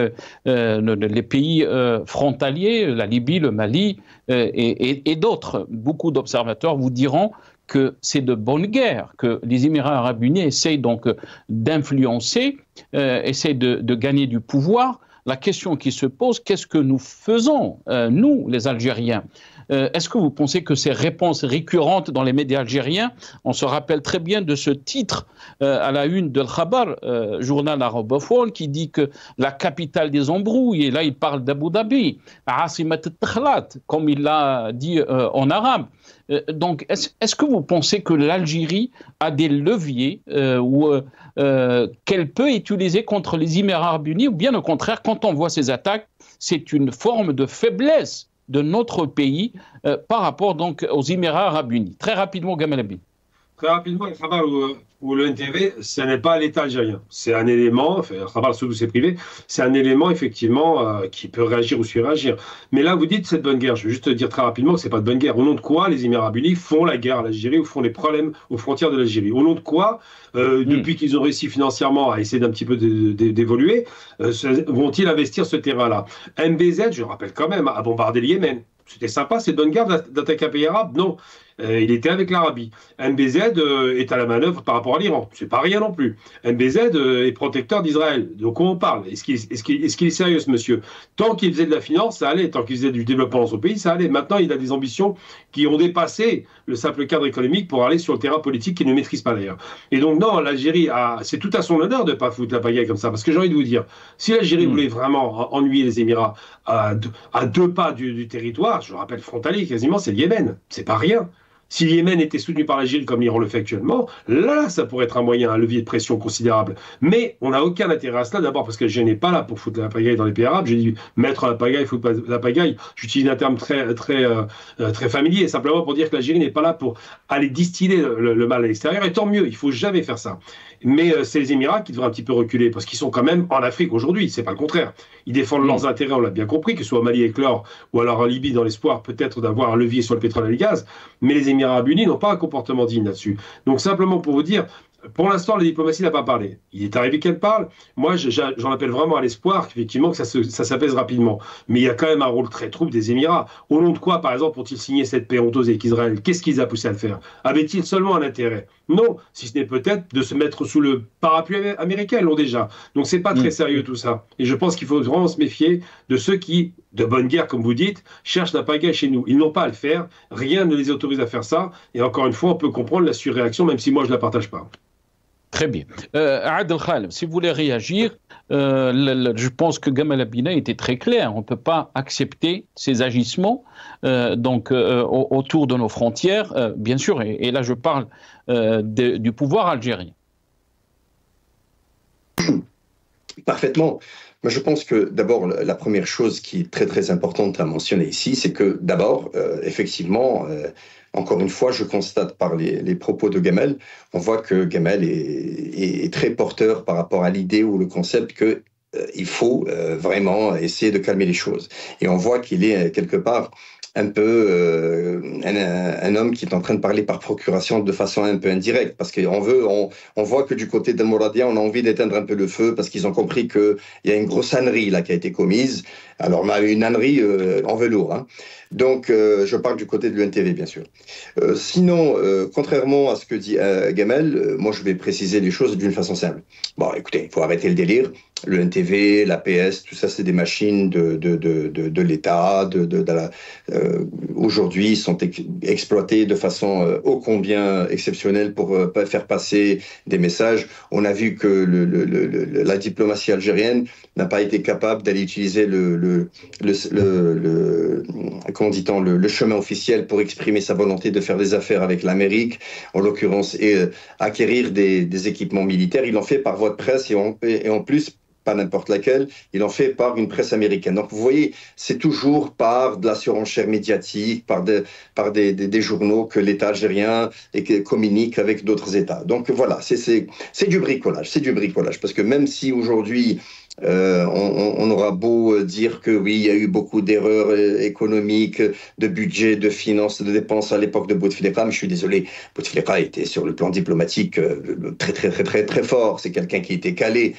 les pays frontaliers, la Libye, le Mali et d'autres. Beaucoup d'observateurs vous diront que c'est de bonne guerre que les Émirats Arabes Unis essayent donc d'influencer, essayent de gagner du pouvoir. La question qui se pose, qu'est-ce que nous faisons, nous, les Algériens ? Est-ce que vous pensez que ces réponses récurrentes dans les médias algériens, on se rappelle très bien de ce titre à la une de Al-Khabar, journal arabophone, qui dit que la capitale des embrouilles, et là il parle d'Abu Dhabi, Asimat al-Takhlat, comme il l'a dit en arabe. Donc, est-ce que vous pensez que l'Algérie a des leviers qu'elle peut utiliser contre les Émirats Arabes Unis, ou bien au contraire, quand on voit ces attaques, c'est une forme de faiblesse de notre pays par rapport donc aux Émirats Arabes Unis? Très rapidement, Gamal Abina. Très rapidement, où le NTV, ce n'est pas l'État algérien. C'est un élément, enfin, à travers surtout c'est privé, c'est un élément effectivement qui peut réagir ou surréagir. Mais là, vous dites c'est de bonne guerre. Je vais juste dire très rapidement que c'est pas de bonne guerre. Au nom de quoi les Émirats Arabes Unis font la guerre à l'Algérie ou font les problèmes aux frontières de l'Algérie? Au nom de quoi, depuis qu'ils ont réussi financièrement à essayer d'un petit peu d'évoluer, vont-ils investir ce terrain-là? MBZ, je rappelle quand même, a bombardé le Yémen. C'était sympa, c'est de bonne guerre d'attaquer un pays arabe? Non. Il était avec l'Arabie. MBZ est à la manœuvre par rapport à l'Iran. C'est pas rien non plus. MBZ est protecteur d'Israël. De quoi on parle? Est-ce qu'il est sérieux, ce monsieur? Tant qu'il faisait de la finance, ça allait. Tant qu'il faisait du développement dans son pays, ça allait. Maintenant, il a des ambitions qui ont dépassé le simple cadre économique pour aller sur le terrain politique qu'il ne maîtrise pas d'ailleurs. Et donc, non, l'Algérie, c'est tout à son honneur de ne pas foutre la pagaille comme ça. Parce que j'ai envie de vous dire, si l'Algérie voulait vraiment ennuyer les Émirats à deux pas du territoire, je rappelle frontalier quasiment, c'est le Yémen. C'est pas rien. Si le Yémen était soutenu par l'Algérie comme l'Iran le fait actuellement, là, ça pourrait être un moyen, un levier de pression considérable. Mais on n'a aucun intérêt à cela, d'abord parce que l'Algérie n'est pas là pour foutre la pagaille dans les pays arabes. J'ai dit mettre la pagaille, foutre la pagaille. J'utilise un terme très familier, simplement pour dire que l'Algérie n'est pas là pour aller distiller le mal à l'extérieur. Et tant mieux, il ne faut jamais faire ça. Mais c'est les Émirats qui devraient un petit peu reculer, parce qu'ils sont quand même en Afrique aujourd'hui, c'est pas le contraire. Ils défendent leurs intérêts, on l'a bien compris, que ce soit au Mali avec l'or, ou alors en Libye dans l'espoir peut-être d'avoir un levier sur le pétrole et le gaz, mais les Émirats Arabes Unis n'ont pas un comportement digne là-dessus. Donc simplement pour vous dire, pour l'instant, la diplomatie n'a pas parlé. Il est arrivé qu'elle parle. Moi, j'en appelle vraiment à l'espoir qu'effectivement que ça s'apaise rapidement. Mais il y a quand même un rôle très trouble des Émirats. Au nom de quoi, par exemple, ont-ils signé cette paix honteuse avec Israël? Qu'est-ce qui les a poussés à le faire? Avaient-ils seulement un intérêt? Non, si ce n'est peut-être de se mettre sous le parapluie américain, ils l'ont déjà. Donc c'est pas très sérieux tout ça. Et je pense qu'il faut vraiment se méfier de ceux qui, de bonne guerre comme vous dites, cherchent la pagaille chez nous. Ils n'ont pas à le faire. Rien ne les autorise à faire ça. Et encore une fois, on peut comprendre la surréaction, même si moi je la partage pas. Très bien. Adel Khalem, si vous voulez réagir, je pense que Gamal Abina était très clair. On ne peut pas accepter ces agissements autour de nos frontières, bien sûr, et là je parle du pouvoir algérien. Parfaitement. Moi, je pense que d'abord, la première chose qui est très très importante à mentionner ici, c'est que d'abord, effectivement, encore une fois, je constate par les propos de Gamal, on voit que Gamal est très porteur par rapport à l'idée ou le concept que il faut vraiment essayer de calmer les choses. Et on voit qu'il est quelque part un peu un homme qui est en train de parler par procuration de façon un peu indirecte, parce qu'on voit que du côté de Mouradia, on a envie d'éteindre un peu le feu, parce qu'ils ont compris qu'il y a une grosse ânerie là qui a été commise. Alors, une ânerie en velours. Hein. Donc, je parle du côté de l'UNTV, bien sûr. Sinon, contrairement à ce que dit Gamal, moi, je vais préciser les choses d'une façon simple. Bon, écoutez, il faut arrêter le délire. Le NTV, l'APS, tout ça, c'est des machines de l'État. Aujourd'hui, ils sont exploités de façon ô combien exceptionnelle pour faire passer des messages. On a vu que la diplomatie algérienne n'a pas été capable d'aller utiliser le chemin officiel pour exprimer sa volonté de faire des affaires avec l'Amérique, en l'occurrence, et acquérir des équipements militaires. Il en fait par voie de presse et en plus, pas n'importe laquelle, il en fait par une presse américaine. Donc vous voyez, c'est toujours par de la surenchère médiatique, par des journaux que l'État algérien communique avec d'autres États. Donc voilà, c'est du bricolage, parce que même si aujourd'hui on aura beau dire que oui, il y a eu beaucoup d'erreurs économiques, de budget, de finances, de dépenses à l'époque de Bouteflika, mais je suis désolé, Bouteflika était sur le plan diplomatique très fort. C'est quelqu'un qui était calé.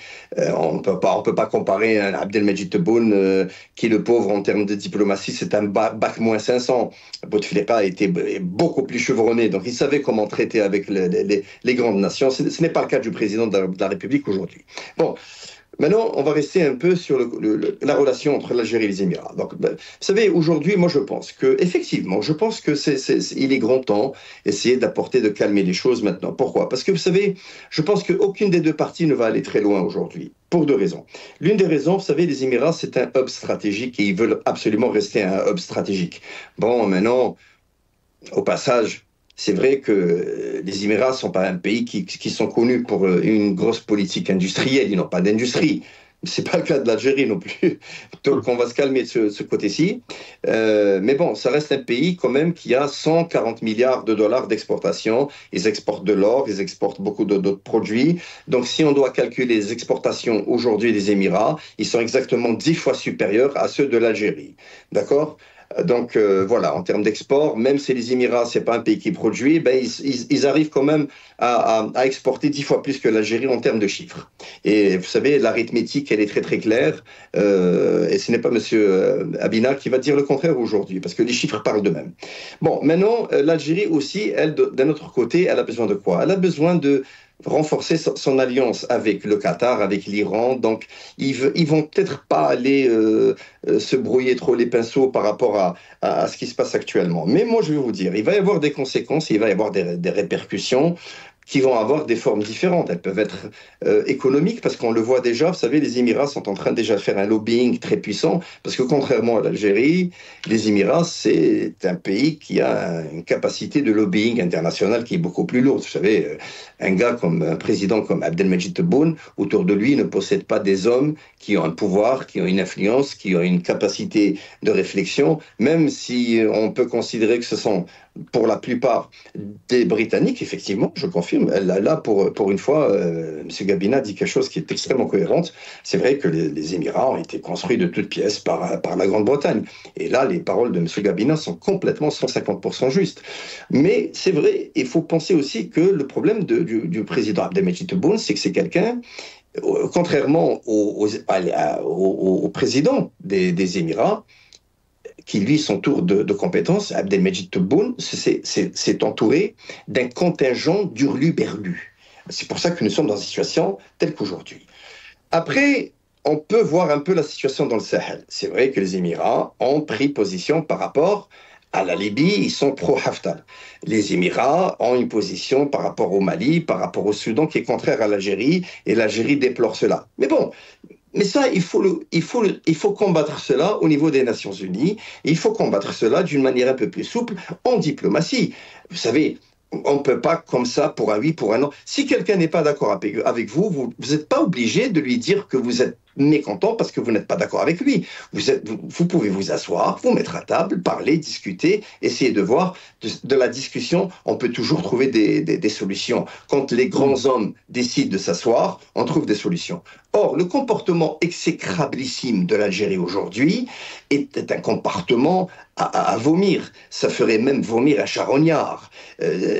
On peut pas comparer un Abdelmajid Tebboune qui, le pauvre, en termes de diplomatie, c'est un bac moins 500. Bouteflika était beaucoup plus chevronné, donc il savait comment traiter avec les grandes nations. Ce n'est pas le cas du président de la République aujourd'hui. Bon. Maintenant, on va rester un peu sur la relation entre l'Algérie et les Émirats. Donc, vous savez, aujourd'hui, moi, je pense que il est grand temps d'essayer de calmer les choses maintenant. Pourquoi? Parce que, vous savez, je pense qu'aucune des deux parties ne va aller très loin aujourd'hui, pour deux raisons. L'une des raisons, vous savez, les Émirats, c'est un hub stratégique et ils veulent absolument rester un hub stratégique. Bon, maintenant, au passage, c'est vrai que les Émirats ne sont pas un pays qui sont connus pour une grosse politique industrielle. Ils n'ont pas d'industrie. C'est pas le cas de l'Algérie non plus. Donc on va se calmer de ce côté-ci. Mais bon, ça reste un pays quand même qui a 140 milliards de dollars d'exportation. Ils exportent de l'or, ils exportent beaucoup d'autres produits. Donc si on doit calculer les exportations aujourd'hui des Émirats, ils sont exactement 10 fois supérieurs à ceux de l'Algérie. D'accord ? Donc voilà, en termes d'export, même si les Émirats, c'est pas un pays qui produit, ben, ils arrivent quand même à exporter 10 fois plus que l'Algérie en termes de chiffres. Et vous savez, l'arithmétique, elle est très très claire. Et ce n'est pas M. Abina qui va dire le contraire aujourd'hui, parce que les chiffres parlent d'eux-mêmes. Bon, maintenant, l'Algérie aussi, elle, d'un autre côté, elle a besoin de quoi? Elle a besoin de renforcer son alliance avec le Qatar, avec l'Iran. Donc, ils vont peut-être pas aller se brouiller trop les pinceaux par rapport à ce qui se passe actuellement. Mais moi, je vais vous dire, il va y avoir des conséquences, il va y avoir des répercussions qui vont avoir des formes différentes. Elles peuvent être économiques, parce qu'on le voit déjà, vous savez, les Émirats sont en train déjà de faire un lobbying très puissant, parce que contrairement à l'Algérie, les Émirats, c'est un pays qui a une capacité de lobbying international qui est beaucoup plus lourde. Vous savez, un président comme Abdelmajid Tebboune, autour de lui, ne possède pas des hommes qui ont un pouvoir, qui ont une influence, qui ont une capacité de réflexion, même si on peut considérer que ce sont pour la plupart des Britanniques, effectivement, je confirme. Là, pour une fois, M. Gabina dit quelque chose qui est extrêmement cohérent. C'est vrai que les Émirats ont été construits de toutes pièces par la Grande-Bretagne. Et là, les paroles de M. Gabina sont complètement 150% justes. Mais c'est vrai, il faut penser aussi que le problème du président Abdelmajid Tebboune, c'est que c'est quelqu'un, contrairement au président des Émirats, qui, lui, son tour de compétence, Abdelmajid Tebboune, s'est entouré d'un contingent d'hurluberlus. C'est pour ça que nous sommes dans une situation telle qu'aujourd'hui. Après, on peut voir un peu la situation dans le Sahel. C'est vrai que les Émirats ont pris position par rapport à la Libye, ils sont pro-Haftar. Les Émirats ont une position par rapport au Mali, par rapport au Soudan, qui est contraire à l'Algérie, et l'Algérie déplore cela. Mais bon... Mais ça, il faut combattre cela au niveau des Nations Unies. Il faut combattre cela d'une manière un peu plus souple, en diplomatie. Vous savez, on ne peut pas comme ça, pour un oui, pour un non. Si quelqu'un n'est pas d'accord avec vous, vous n'êtes pas obligé de lui dire que vous êtes mécontent parce que vous n'êtes pas d'accord avec lui. Vous pouvez vous asseoir, vous mettre à table, parler, discuter, essayer de voir. De la discussion, on peut toujours trouver des solutions. Quand les grands hommes décident de s'asseoir, on trouve des solutions. Or, le comportement exécrablissime de l'Algérie aujourd'hui est un comportement à vomir. Ça ferait même vomir un charognard.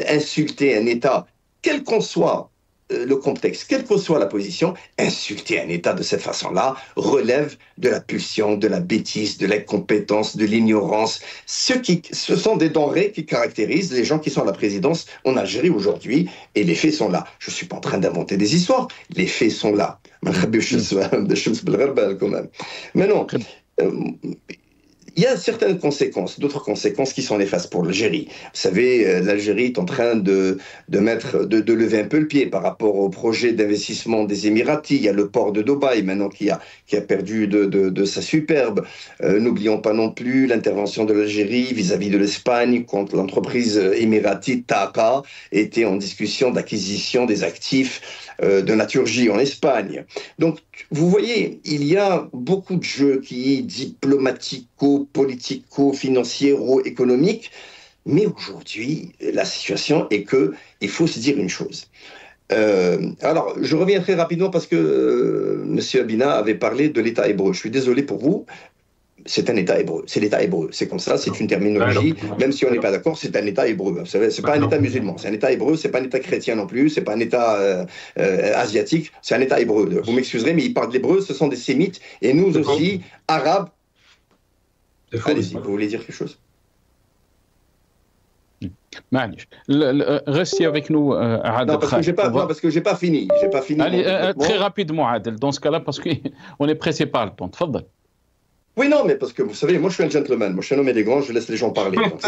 Insulter un État, quel qu'en soit le contexte, quelle que soit la position, insulter un État de cette façon-là relève de la pulsion, de la bêtise, de l'incompétence, de l'ignorance. Ce sont des denrées qui caractérisent les gens qui sont à la présidence en Algérie aujourd'hui, et les faits sont là. Je ne suis pas en train d'inventer des histoires, les faits sont là. Mais non, il y a certaines conséquences, d'autres conséquences qui sont néfastes pour l'Algérie. Vous savez, l'Algérie est en train de lever un peu le pied par rapport au projet d'investissement des Émiratis. Il y a le port de Dubaï maintenant qui a perdu de sa superbe. N'oublions pas non plus l'intervention de l'Algérie vis-à-vis de l'Espagne quand l'entreprise émiratite TAQA était en discussion d'acquisition des actifs de Naturgy en Espagne. Donc, vous voyez, il y a beaucoup de jeux qui diplomatico-politico-financiero-économiques, mais aujourd'hui, la situation est que il faut se dire une chose. Alors, je reviens très rapidement parce que M. Abina avait parlé de l'État hébreu. Je suis désolé pour vous. C'est un État hébreu, c'est l'État hébreu, c'est comme ça, c'est une terminologie, même si on n'est pas d'accord, c'est un État hébreu. Vous savez, c'est pas un État musulman, c'est un État hébreu, c'est pas un État chrétien non plus, c'est pas un État asiatique, c'est un État hébreu. Vous m'excuserez, mais ils parlent de l'hébreu, ce sont des sémites, et nous aussi, arabes. Allez-y, vous voulez dire quelque chose? Restez avec nous, Adel. Non, parce que j'ai pas fini. Allez, très rapidement, Adel, dans ce cas-là, parce qu'on est pressé par le temps. Tfadal. Oui, non, mais parce que vous savez, moi je suis un gentleman, moi je suis un homme élégant, je laisse les gens parler. Donc,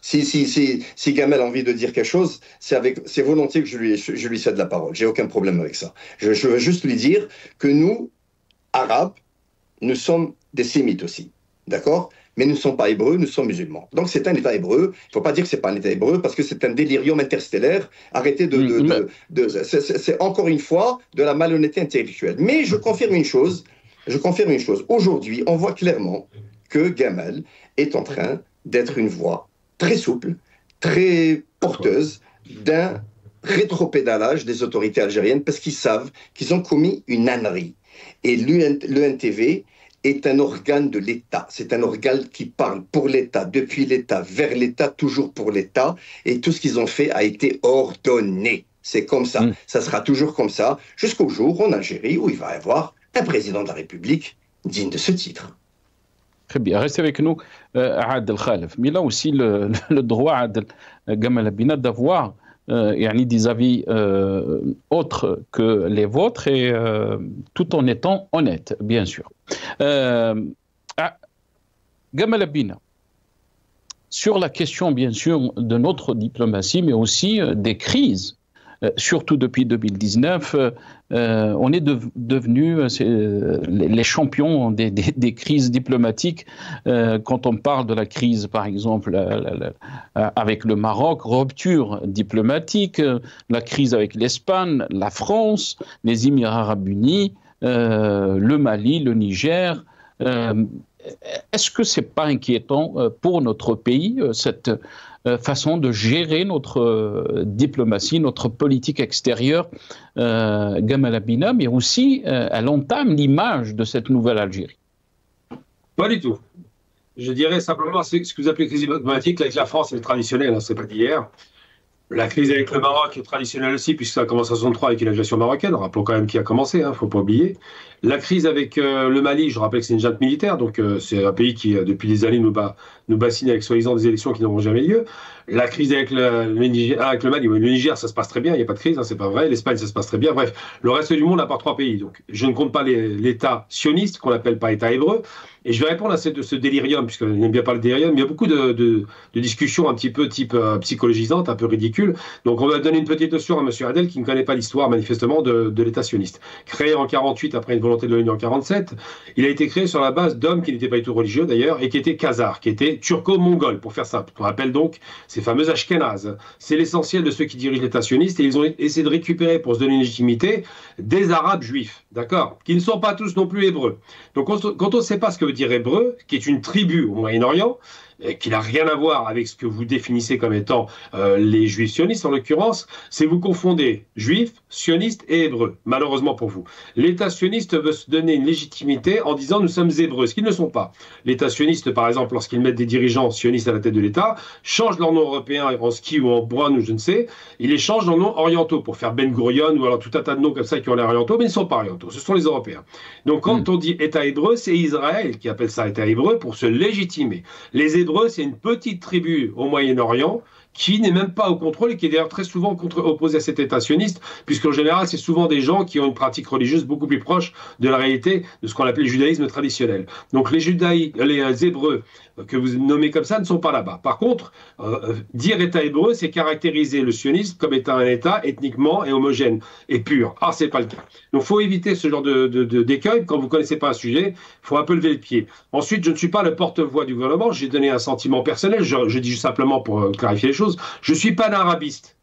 si Gamel a envie de dire quelque chose, c'est volontiers que je lui cède la parole. J'ai aucun problème avec ça. Je veux juste lui dire que nous, Arabes, nous sommes des sémites aussi. D'accord? mais nous ne sommes pas hébreux, nous sommes musulmans. Donc c'est un État hébreu. Il ne faut pas dire que ce n'est pas un État hébreu parce que c'est un délirium interstellaire. Arrêtez c'est encore une fois de la malhonnêteté intellectuelle. Mais je confirme une chose. Aujourd'hui, on voit clairement que Gamal est en train d'être une voix très souple, très porteuse d'un rétropédalage des autorités algériennes parce qu'ils savent qu'ils ont commis une ânerie. Et l'ENTV est un organe de l'État. C'est un organe qui parle pour l'État, depuis l'État, vers l'État, toujours pour l'État. Et tout ce qu'ils ont fait a été ordonné. C'est comme ça. Ça sera toujours comme ça, jusqu'au jour en Algérie où il va y avoir un président de la République digne de ce titre. Très bien. Restez avec nous, Adel Khalef. Mais là aussi, le droit, Adel Gamal Abina, d'avoir des avis autres que les vôtres et tout en étant honnête, bien sûr. Gamal Abina, sur la question, bien sûr, de notre diplomatie, mais aussi des crises, surtout depuis 2019, on est devenus les champions des crises diplomatiques. Quand on parle de la crise, par exemple, avec le Maroc, rupture diplomatique, la crise avec l'Espagne, la France, les Émirats arabes unis, le Mali, le Niger. Est-ce que ce n'est pas inquiétant pour notre pays, cette façon de gérer notre diplomatie, notre politique extérieure, Gamal Abina, mais aussi elle entame l'image de cette nouvelle Algérie? Pas du tout. Je dirais simplement ce que vous appelez crise diplomatique avec la France, c'est traditionnel, hein, c'est pas d'hier. La crise avec le Maroc est traditionnelle aussi, puisque ça a commencé en 1963 avec une agression marocaine. Rappelons quand même qui a commencé, il ne faut pas oublier. La crise avec le Mali, je rappelle que c'est une junte militaire, donc c'est un pays qui, depuis des années, nous bassine avec soi-disant des élections qui n'auront jamais lieu. La crise avec le Mali, le Niger, ça se passe très bien, il n'y a pas de crise, hein, c'est pas vrai. L'Espagne, ça se passe très bien. Bref, le reste du monde, à part 3 pays. Donc, je ne compte pas l'État sioniste, qu'on n'appelle pas État hébreu. Et je vais répondre à ce délirium, puisqu'on n'aime bien pas le délirium, mais il y a beaucoup de discussions un petit peu type psychologisantes, un peu ridicules. Donc on va donner une petite notion à M. Adel qui ne connaît pas l'histoire manifestement de l'État sioniste. Créé en 1948 après une volonté de l'ONU en 1947, il a été créé sur la base d'hommes qui n'étaient pas du tout religieux d'ailleurs, et qui étaient khazars, qui étaient turco-mongols, pour faire simple. On appelle donc ces fameux Ashkénazes. C'est l'essentiel de ceux qui dirigent l'État sioniste, et ils ont essayé de récupérer, pour se donner une légitimité, des Arabes juifs, d'accord, qui ne sont pas tous non plus hébreux. Donc quand on ne sait pas ce que veut dire hébreu, qui est une tribu au Moyen-Orient, qui n'a rien à voir avec ce que vous définissez comme étant les juifs sionistes en l'occurrence, c'est vous confondez juifs, sionistes et hébreux, malheureusement pour vous. L'État sioniste veut se donner une légitimité en disant nous sommes hébreux, ce qu'ils ne sont pas. L'État sioniste, par exemple, lorsqu'ils mettent des dirigeants sionistes à la tête de l'État, changent leur nom européen en ski ou en brown ou je ne sais, ils les changent en noms orientaux pour faire Ben Gurion ou alors tout un tas de noms comme ça qui ont l'air orientaux, mais ils ne sont pas orientaux, ce sont les Européens. Donc quand on dit État hébreu, c'est Israël qui appelle ça État hébreu pour se légitimer. Les Hébreux, c'est une petite tribu au Moyen-Orient qui n'est même pas au contrôle et qui est d'ailleurs très souvent opposé à cet État sioniste, puisqu'en général, c'est souvent des gens qui ont une pratique religieuse beaucoup plus proche de la réalité de ce qu'on appelle le judaïsme traditionnel. Donc les Hébreux que vous nommez comme ça ne sont pas là-bas. Par contre, dire État hébreu, c'est caractériser le sionisme comme étant un État ethniquement et homogène et pur. Ah, c'est pas le cas. Donc, il faut éviter ce genre d'écueil. Quand vous ne connaissez pas un sujet, il faut un peu lever le pied. Ensuite, je ne suis pas le porte-voix du gouvernement. J'ai donné un sentiment personnel. Je dis simplement pour clarifier les choses. Je ne suis pas un arabiste.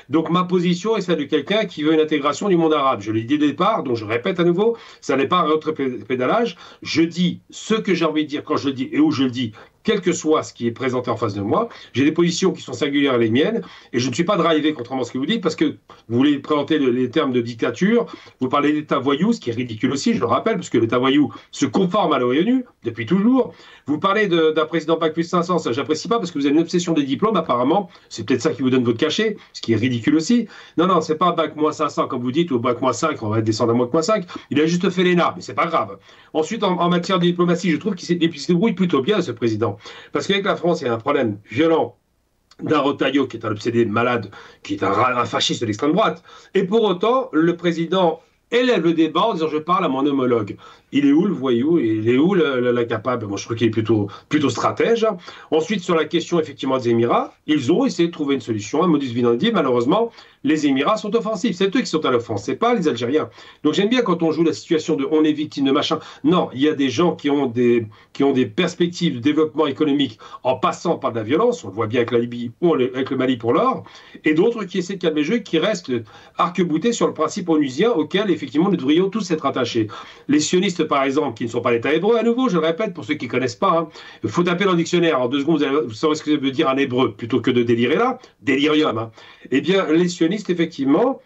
Donc ma position est celle de quelqu'un qui veut une intégration du monde arabe. Je l'ai dit dès le départ, donc je répète à nouveau, ça n'est pas un rétropédalage. Je dis ce que j'ai envie de dire quand je le dis et où je le dis, quel que soit ce qui est présenté en face de moi. J'ai des positions qui sont singulières à les miennes, et je ne suis pas drivé, contrairement à ce que vous dites, parce que vous voulez présenter les termes de dictature, vous parlez d'État voyou, ce qui est ridicule aussi, je le rappelle, parce que l'État voyou se conforme à l'ONU depuis toujours. Vous parlez d'un président Bac plus 500, ça j'apprécie pas, parce que vous avez une obsession des diplômes, apparemment, c'est peut-être ça qui vous donne votre cachet, ce qui est ridicule aussi. Non, c'est pas Bac moins 500, comme vous dites, ou Bac moins 5, on va descendre à moins 5, il a juste fait l'ENA, mais c'est pas grave. Ensuite, en matière de diplomatie, je trouve qu'il se débrouille plutôt bien, ce président. Parce qu'avec la France, il y a un problème violent d'un Retailleau qui est un obsédé malade, qui est un fasciste de l'extrême droite. Et pour autant, le président élève le débat en disant je parle à mon homologue. Il est où le voyou? Il est où l'incapable? Moi, je trouve qu'il est plutôt stratège. Ensuite, sur la question effectivement des Émirats, ils ont essayé de trouver une solution, un modus vivendi. Malheureusement, les Émirats sont offensifs. C'est eux qui sont à l'offense, c'est pas les Algériens. Donc j'aime bien quand on joue la situation de on est victime de machin. Non, il y a des gens qui ont des perspectives de développement économique en passant par de la violence, on le voit bien avec la Libye ou avec le Mali pour l'or, et d'autres qui essaient de calmer le jeu, qui restent arc-boutés sur le principe onusien auquel effectivement nous devrions tous être attachés. Les sionistes par exemple, qui ne sont pas l'État hébreu, à nouveau, je le répète pour ceux qui ne connaissent pas, il faut taper dans le dictionnaire, en 2 secondes vous saurez ce que ça veut dire en hébreu, plutôt que de délirer là, délirium. Eh bien, les sionistes, effectivement,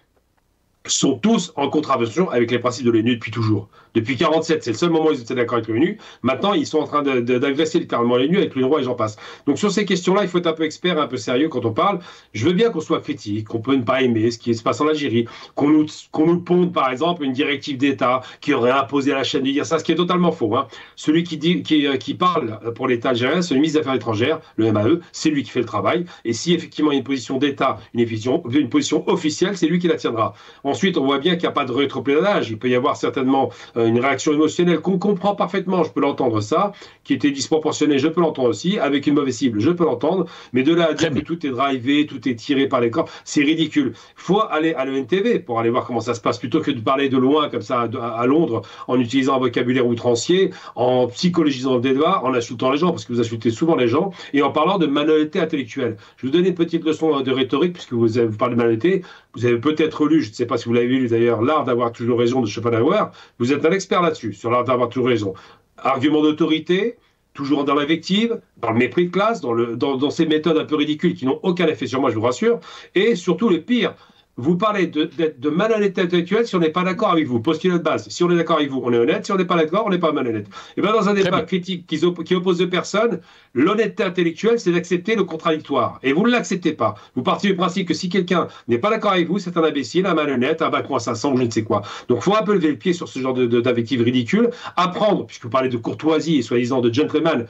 sont tous en contravention avec les principes de l'ONU depuis toujours. Depuis 1947, c'est le seul moment où ils étaient d'accord avec l'ONU. Maintenant, ils sont en train d'agresser littéralement l'ONU avec l'UNRWA et j'en passe. Donc sur ces questions-là, il faut être un peu expert, un peu sérieux quand on parle. Je veux bien qu'on soit critique, qu'on peut ne pas aimer ce qui se passe en Algérie, qu'on nous ponde par exemple une directive d'État qui aurait imposé à la chaîne de dire ça, ce qui est totalement faux. Celui qui parle pour l'État algérien, c'est le ministre des Affaires étrangères, le MAE, c'est lui qui fait le travail. Et si effectivement il y a une position d'État, une position officielle, c'est lui qui la tiendra. Ensuite, on voit bien qu'il n'y a pas de rétropédalage. Il peut y avoir certainement une réaction émotionnelle qu'on comprend parfaitement, je peux l'entendre ça, qui était disproportionnée, je peux l'entendre aussi, avec une mauvaise cible, je peux l'entendre, mais de là à dire que tout est drivé, tout est tiré par les corps, c'est ridicule. Il faut aller à l'ENTV pour aller voir comment ça se passe, plutôt que de parler de loin comme ça à Londres, en utilisant un vocabulaire outrancier, en psychologisant le débat, en insultant les gens, parce que vous insultez souvent les gens, et en parlant de malhonnêteté intellectuelle. Je vais vous donner une petite leçon de rhétorique, puisque vous parlez de malhonnêteté. Vous avez peut-être lu, je ne sais pas si vous l'avez lu d'ailleurs, L'art d'avoir toujours raison de Schopenhauer. Vous êtes un expert là-dessus, sur l'art d'avoir toujours raison. Argument d'autorité, toujours dans l'invective, dans le mépris de classe, dans ces méthodes un peu ridicules qui n'ont aucun effet sur moi, je vous rassure. Et surtout, le pire, vous parlez de malhonnêteté intellectuelle si on n'est pas d'accord avec vous. Postulat de base. Si on est d'accord avec vous, on est honnête. Si on n'est pas d'accord, on n'est pas malhonnête. Et bien, dans un débat critique qui oppose deux personnes, l'honnêteté intellectuelle, c'est d'accepter le contradictoire. Et vous ne l'acceptez pas. Vous partez du principe que si quelqu'un n'est pas d'accord avec vous, c'est un imbécile, un malhonnête, un bac moins 500, je ne sais quoi. Donc, il faut un peu lever le pied sur ce genre d'invective ridicule. Apprendre, puisque vous parlez de courtoisie et soi-disant de gentleman,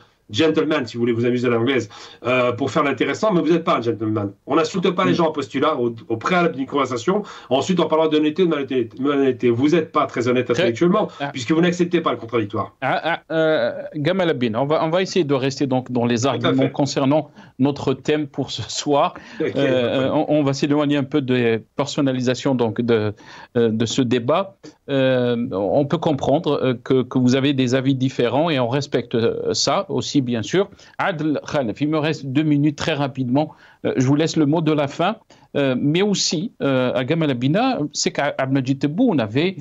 si vous voulez vous amuser à l'anglaise, pour faire l'intéressant, mais vous n'êtes pas un gentleman. On n'insulte pas les gens en postulat au préalable d'une conversation, ensuite en parlant d'honnêteté ou de malhonnêteté. Vous n'êtes pas très honnête intellectuellement, puisque vous n'acceptez pas le contradictoire. Gamal Abine, on va essayer de rester donc dans les arguments concernant notre thème pour ce soir. On va s'éloigner un peu de personnalisation donc, de ce débat. On peut comprendre que vous avez des avis différents et on respecte ça aussi, bien sûr. Adel Khalef, il me reste 2 minutes très rapidement. Je vous laisse le mot de la fin. Mais aussi, à Gamal Abina, c'est qu'Abdelmajid Tebboune avait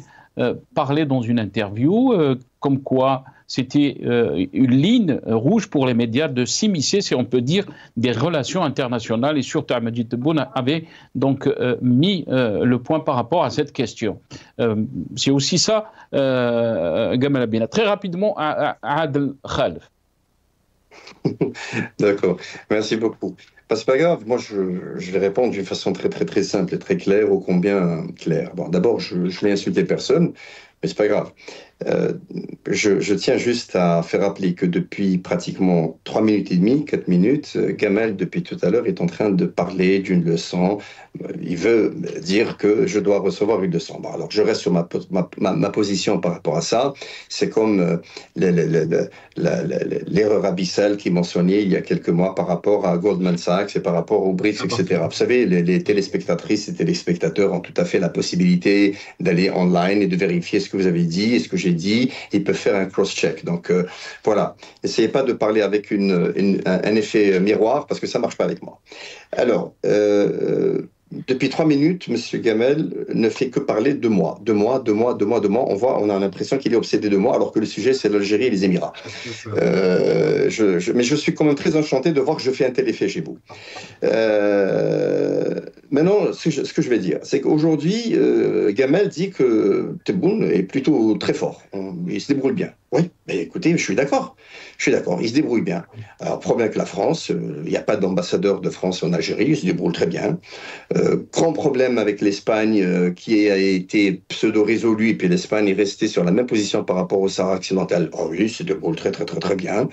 parlé dans une interview comme quoi c'était une ligne rouge pour les médias de s'immiscer, si on peut dire, des relations internationales. Et surtout, Abdelmajid Tebboune avait donc mis le point par rapport à cette question. C'est aussi ça, Gamal Abina. Très rapidement, à Adel Khalef. D'accord, merci beaucoup. C'est pas grave, moi je vais répondre d'une façon très simple et très claire, ô combien claire. Bon, d'abord, je n'ai insulté personne, mais c'est pas grave. Je tiens juste à faire rappeler que depuis pratiquement 3 minutes et demie, 4 minutes, Gamal, depuis tout à l'heure, est en train de parler d'une leçon. Il veut dire que je dois recevoir une leçon. Bon, alors, je reste sur ma position par rapport à ça. C'est comme l'erreur abyssale qui mentionnait il y a quelques mois par rapport à Goldman Sachs et par rapport aux briefs, etc. Vous savez, les téléspectatrices et téléspectateurs ont tout à fait la possibilité d'aller online et de vérifier ce que vous avez dit et ce que j'ai dit. Ils peuvent faire un cross-check. Donc, voilà. Essayez pas de parler avec un effet miroir parce que ça marche pas avec moi. Alors, depuis 3 minutes, M. Gamel ne fait que parler de moi. On a l'impression qu'il est obsédé de moi, alors que le sujet, c'est l'Algérie et les Émirats. Mais je suis quand même très enchanté de voir que je fais un tel effet chez vous. Maintenant, ce que je vais dire, c'est qu'aujourd'hui, Gamel dit que Tebboune est plutôt très fort. Il se débrouille bien. Oui, mais écoutez, je suis d'accord. Il se débrouille bien. Alors, problème avec la France, il n'y a pas d'ambassadeur de France en Algérie, il se débrouille très bien. Grand problème avec l'Espagne qui a été pseudo-résolu, et puis l'Espagne est restée sur la même position par rapport au Sahara occidental. Oh oui, il se débrouille très bien.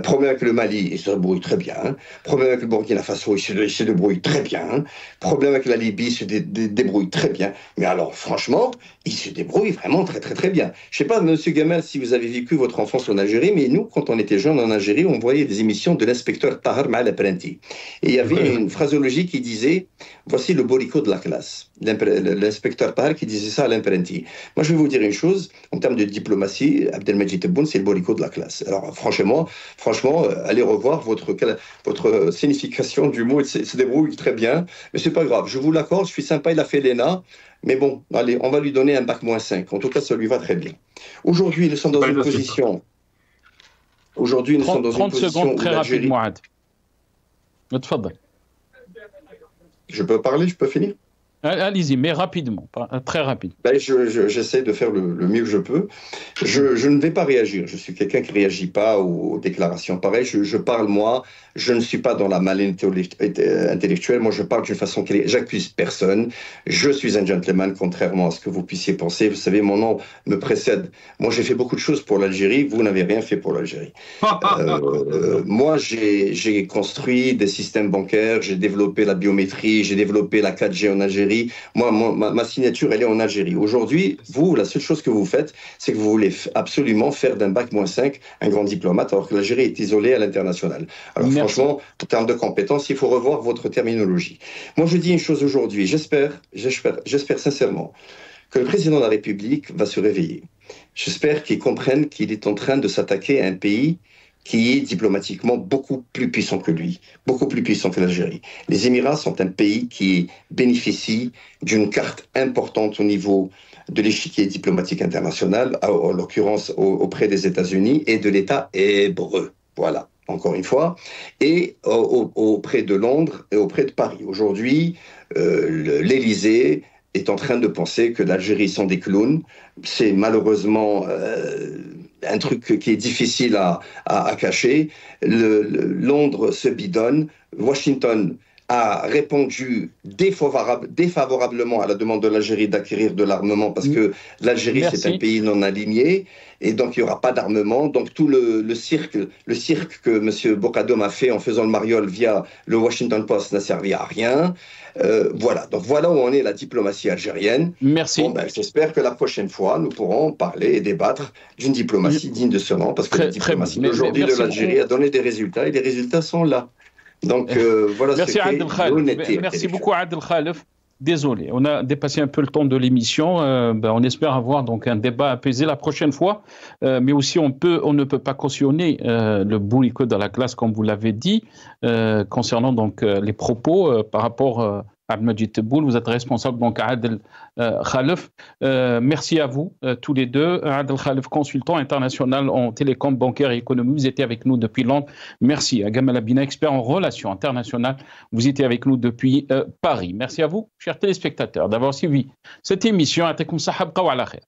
Problème avec le Mali, il se débrouille très bien. Problème avec le Burkina Faso, il se débrouille très bien. Problème avec la Libye, il se débrouille très bien. Mais alors, franchement, il se débrouille vraiment très bien. Je ne sais pas, M. Gamel, si vous avez vécu votre enfance en Algérie, mais nous, quand on était jeunes en Algérie, on voyait des émissions de l'inspecteur Tahar Mal Apprenti. Et il y avait une phraseologie qui disait, voici le bourricot de la classe. L'inspecteur Tahar qui disait ça à l'apprenti. Moi, je vais vous dire une chose, en termes de diplomatie, Abdelmajid Tebboune, c'est le bourricot de la classe. Alors, franchement, allez revoir votre signification du mot, il se débrouille très bien, mais c'est pas grave, je vous l'accorde, je suis sympa, il a fait l'ENA, mais bon, allez, on va lui donner un bac-5. En tout cas, ça lui va très bien. Aujourd'hui, nous sommes dans une position... Aujourd'hui, nous sommes dans une position... 30 secondes, très rapidement, Ad. Je peux parler, je peux finir? Allez-y, mais rapidement, très rapide. J'essaie de faire le mieux que je peux. Je ne vais pas réagir. Je suis quelqu'un qui ne réagit pas aux déclarations pareilles. Je parle, moi, je ne suis pas dans la malhonnêteté intellectuelle. Moi, je parle d'une façon qui j'accuse personne. Je suis un gentleman, contrairement à ce que vous puissiez penser. Vous savez, mon nom me précède. Moi, j'ai fait beaucoup de choses pour l'Algérie. Vous n'avez rien fait pour l'Algérie. Moi, j'ai construit des systèmes bancaires. J'ai développé la biométrie. J'ai développé la 4G en Algérie. Moi, ma signature, elle est en Algérie. Aujourd'hui, vous, la seule chose que vous faites, c'est que vous voulez absolument faire d'un bac-5 un grand diplomate, alors que l'Algérie est isolée à l'international. Alors franchement, en termes de compétences, il faut revoir votre terminologie. Moi, je dis une chose aujourd'hui. J'espère sincèrement que le président de la République va se réveiller. J'espère qu'il comprenne qu'il est en train de s'attaquer à un pays qui est diplomatiquement beaucoup plus puissant que lui, beaucoup plus puissant que l'Algérie. Les Émirats sont un pays qui bénéficie d'une carte importante au niveau de l'échiquier diplomatique international, en l'occurrence auprès des États-Unis et de l'État hébreu. Voilà, encore une fois, et auprès de Londres et auprès de Paris. Aujourd'hui, l'Élysée est en train de penser que l'Algérie sont des clowns. C'est malheureusement un truc qui est difficile à cacher. Londres se bidonne. Washington a répondu défavorablement à la demande de l'Algérie d'acquérir de l'armement parce que l'Algérie, c'est un pays non aligné et donc il n'y aura pas d'armement. Donc tout le cirque que M. Bokadoum a fait en faisant le mariole via le Washington Post n'a servi à rien. Voilà, donc voilà où on est la diplomatie algérienne. Merci. Bon, j'espère que la prochaine fois, nous pourrons parler et débattre d'une diplomatie digne de ce nom parce que la diplomatie d'aujourd'hui de l'Algérie a donné des résultats et les résultats sont là. Donc voilà ce qu'est l'honnêteté. Merci beaucoup Adel Khalef. Désolé, on a dépassé un peu le temps de l'émission. On espère avoir donc un débat apaisé la prochaine fois. Mais aussi, on ne peut pas cautionner le bourricot de la classe, comme vous l'avez dit, concernant donc les propos par rapport à Abdelmajid Tebboune. Vous êtes responsable donc à Adel Khalef. Merci à vous tous les deux. Adel Khalef, consultant international en télécom, bancaire et économie. Vous étiez avec nous depuis Londres. Merci à Gamal Abina, expert en relations internationales. Vous étiez avec nous depuis Paris. Merci à vous, chers téléspectateurs, d'avoir suivi cette émission. Atekoum sahab, qawa ala khair.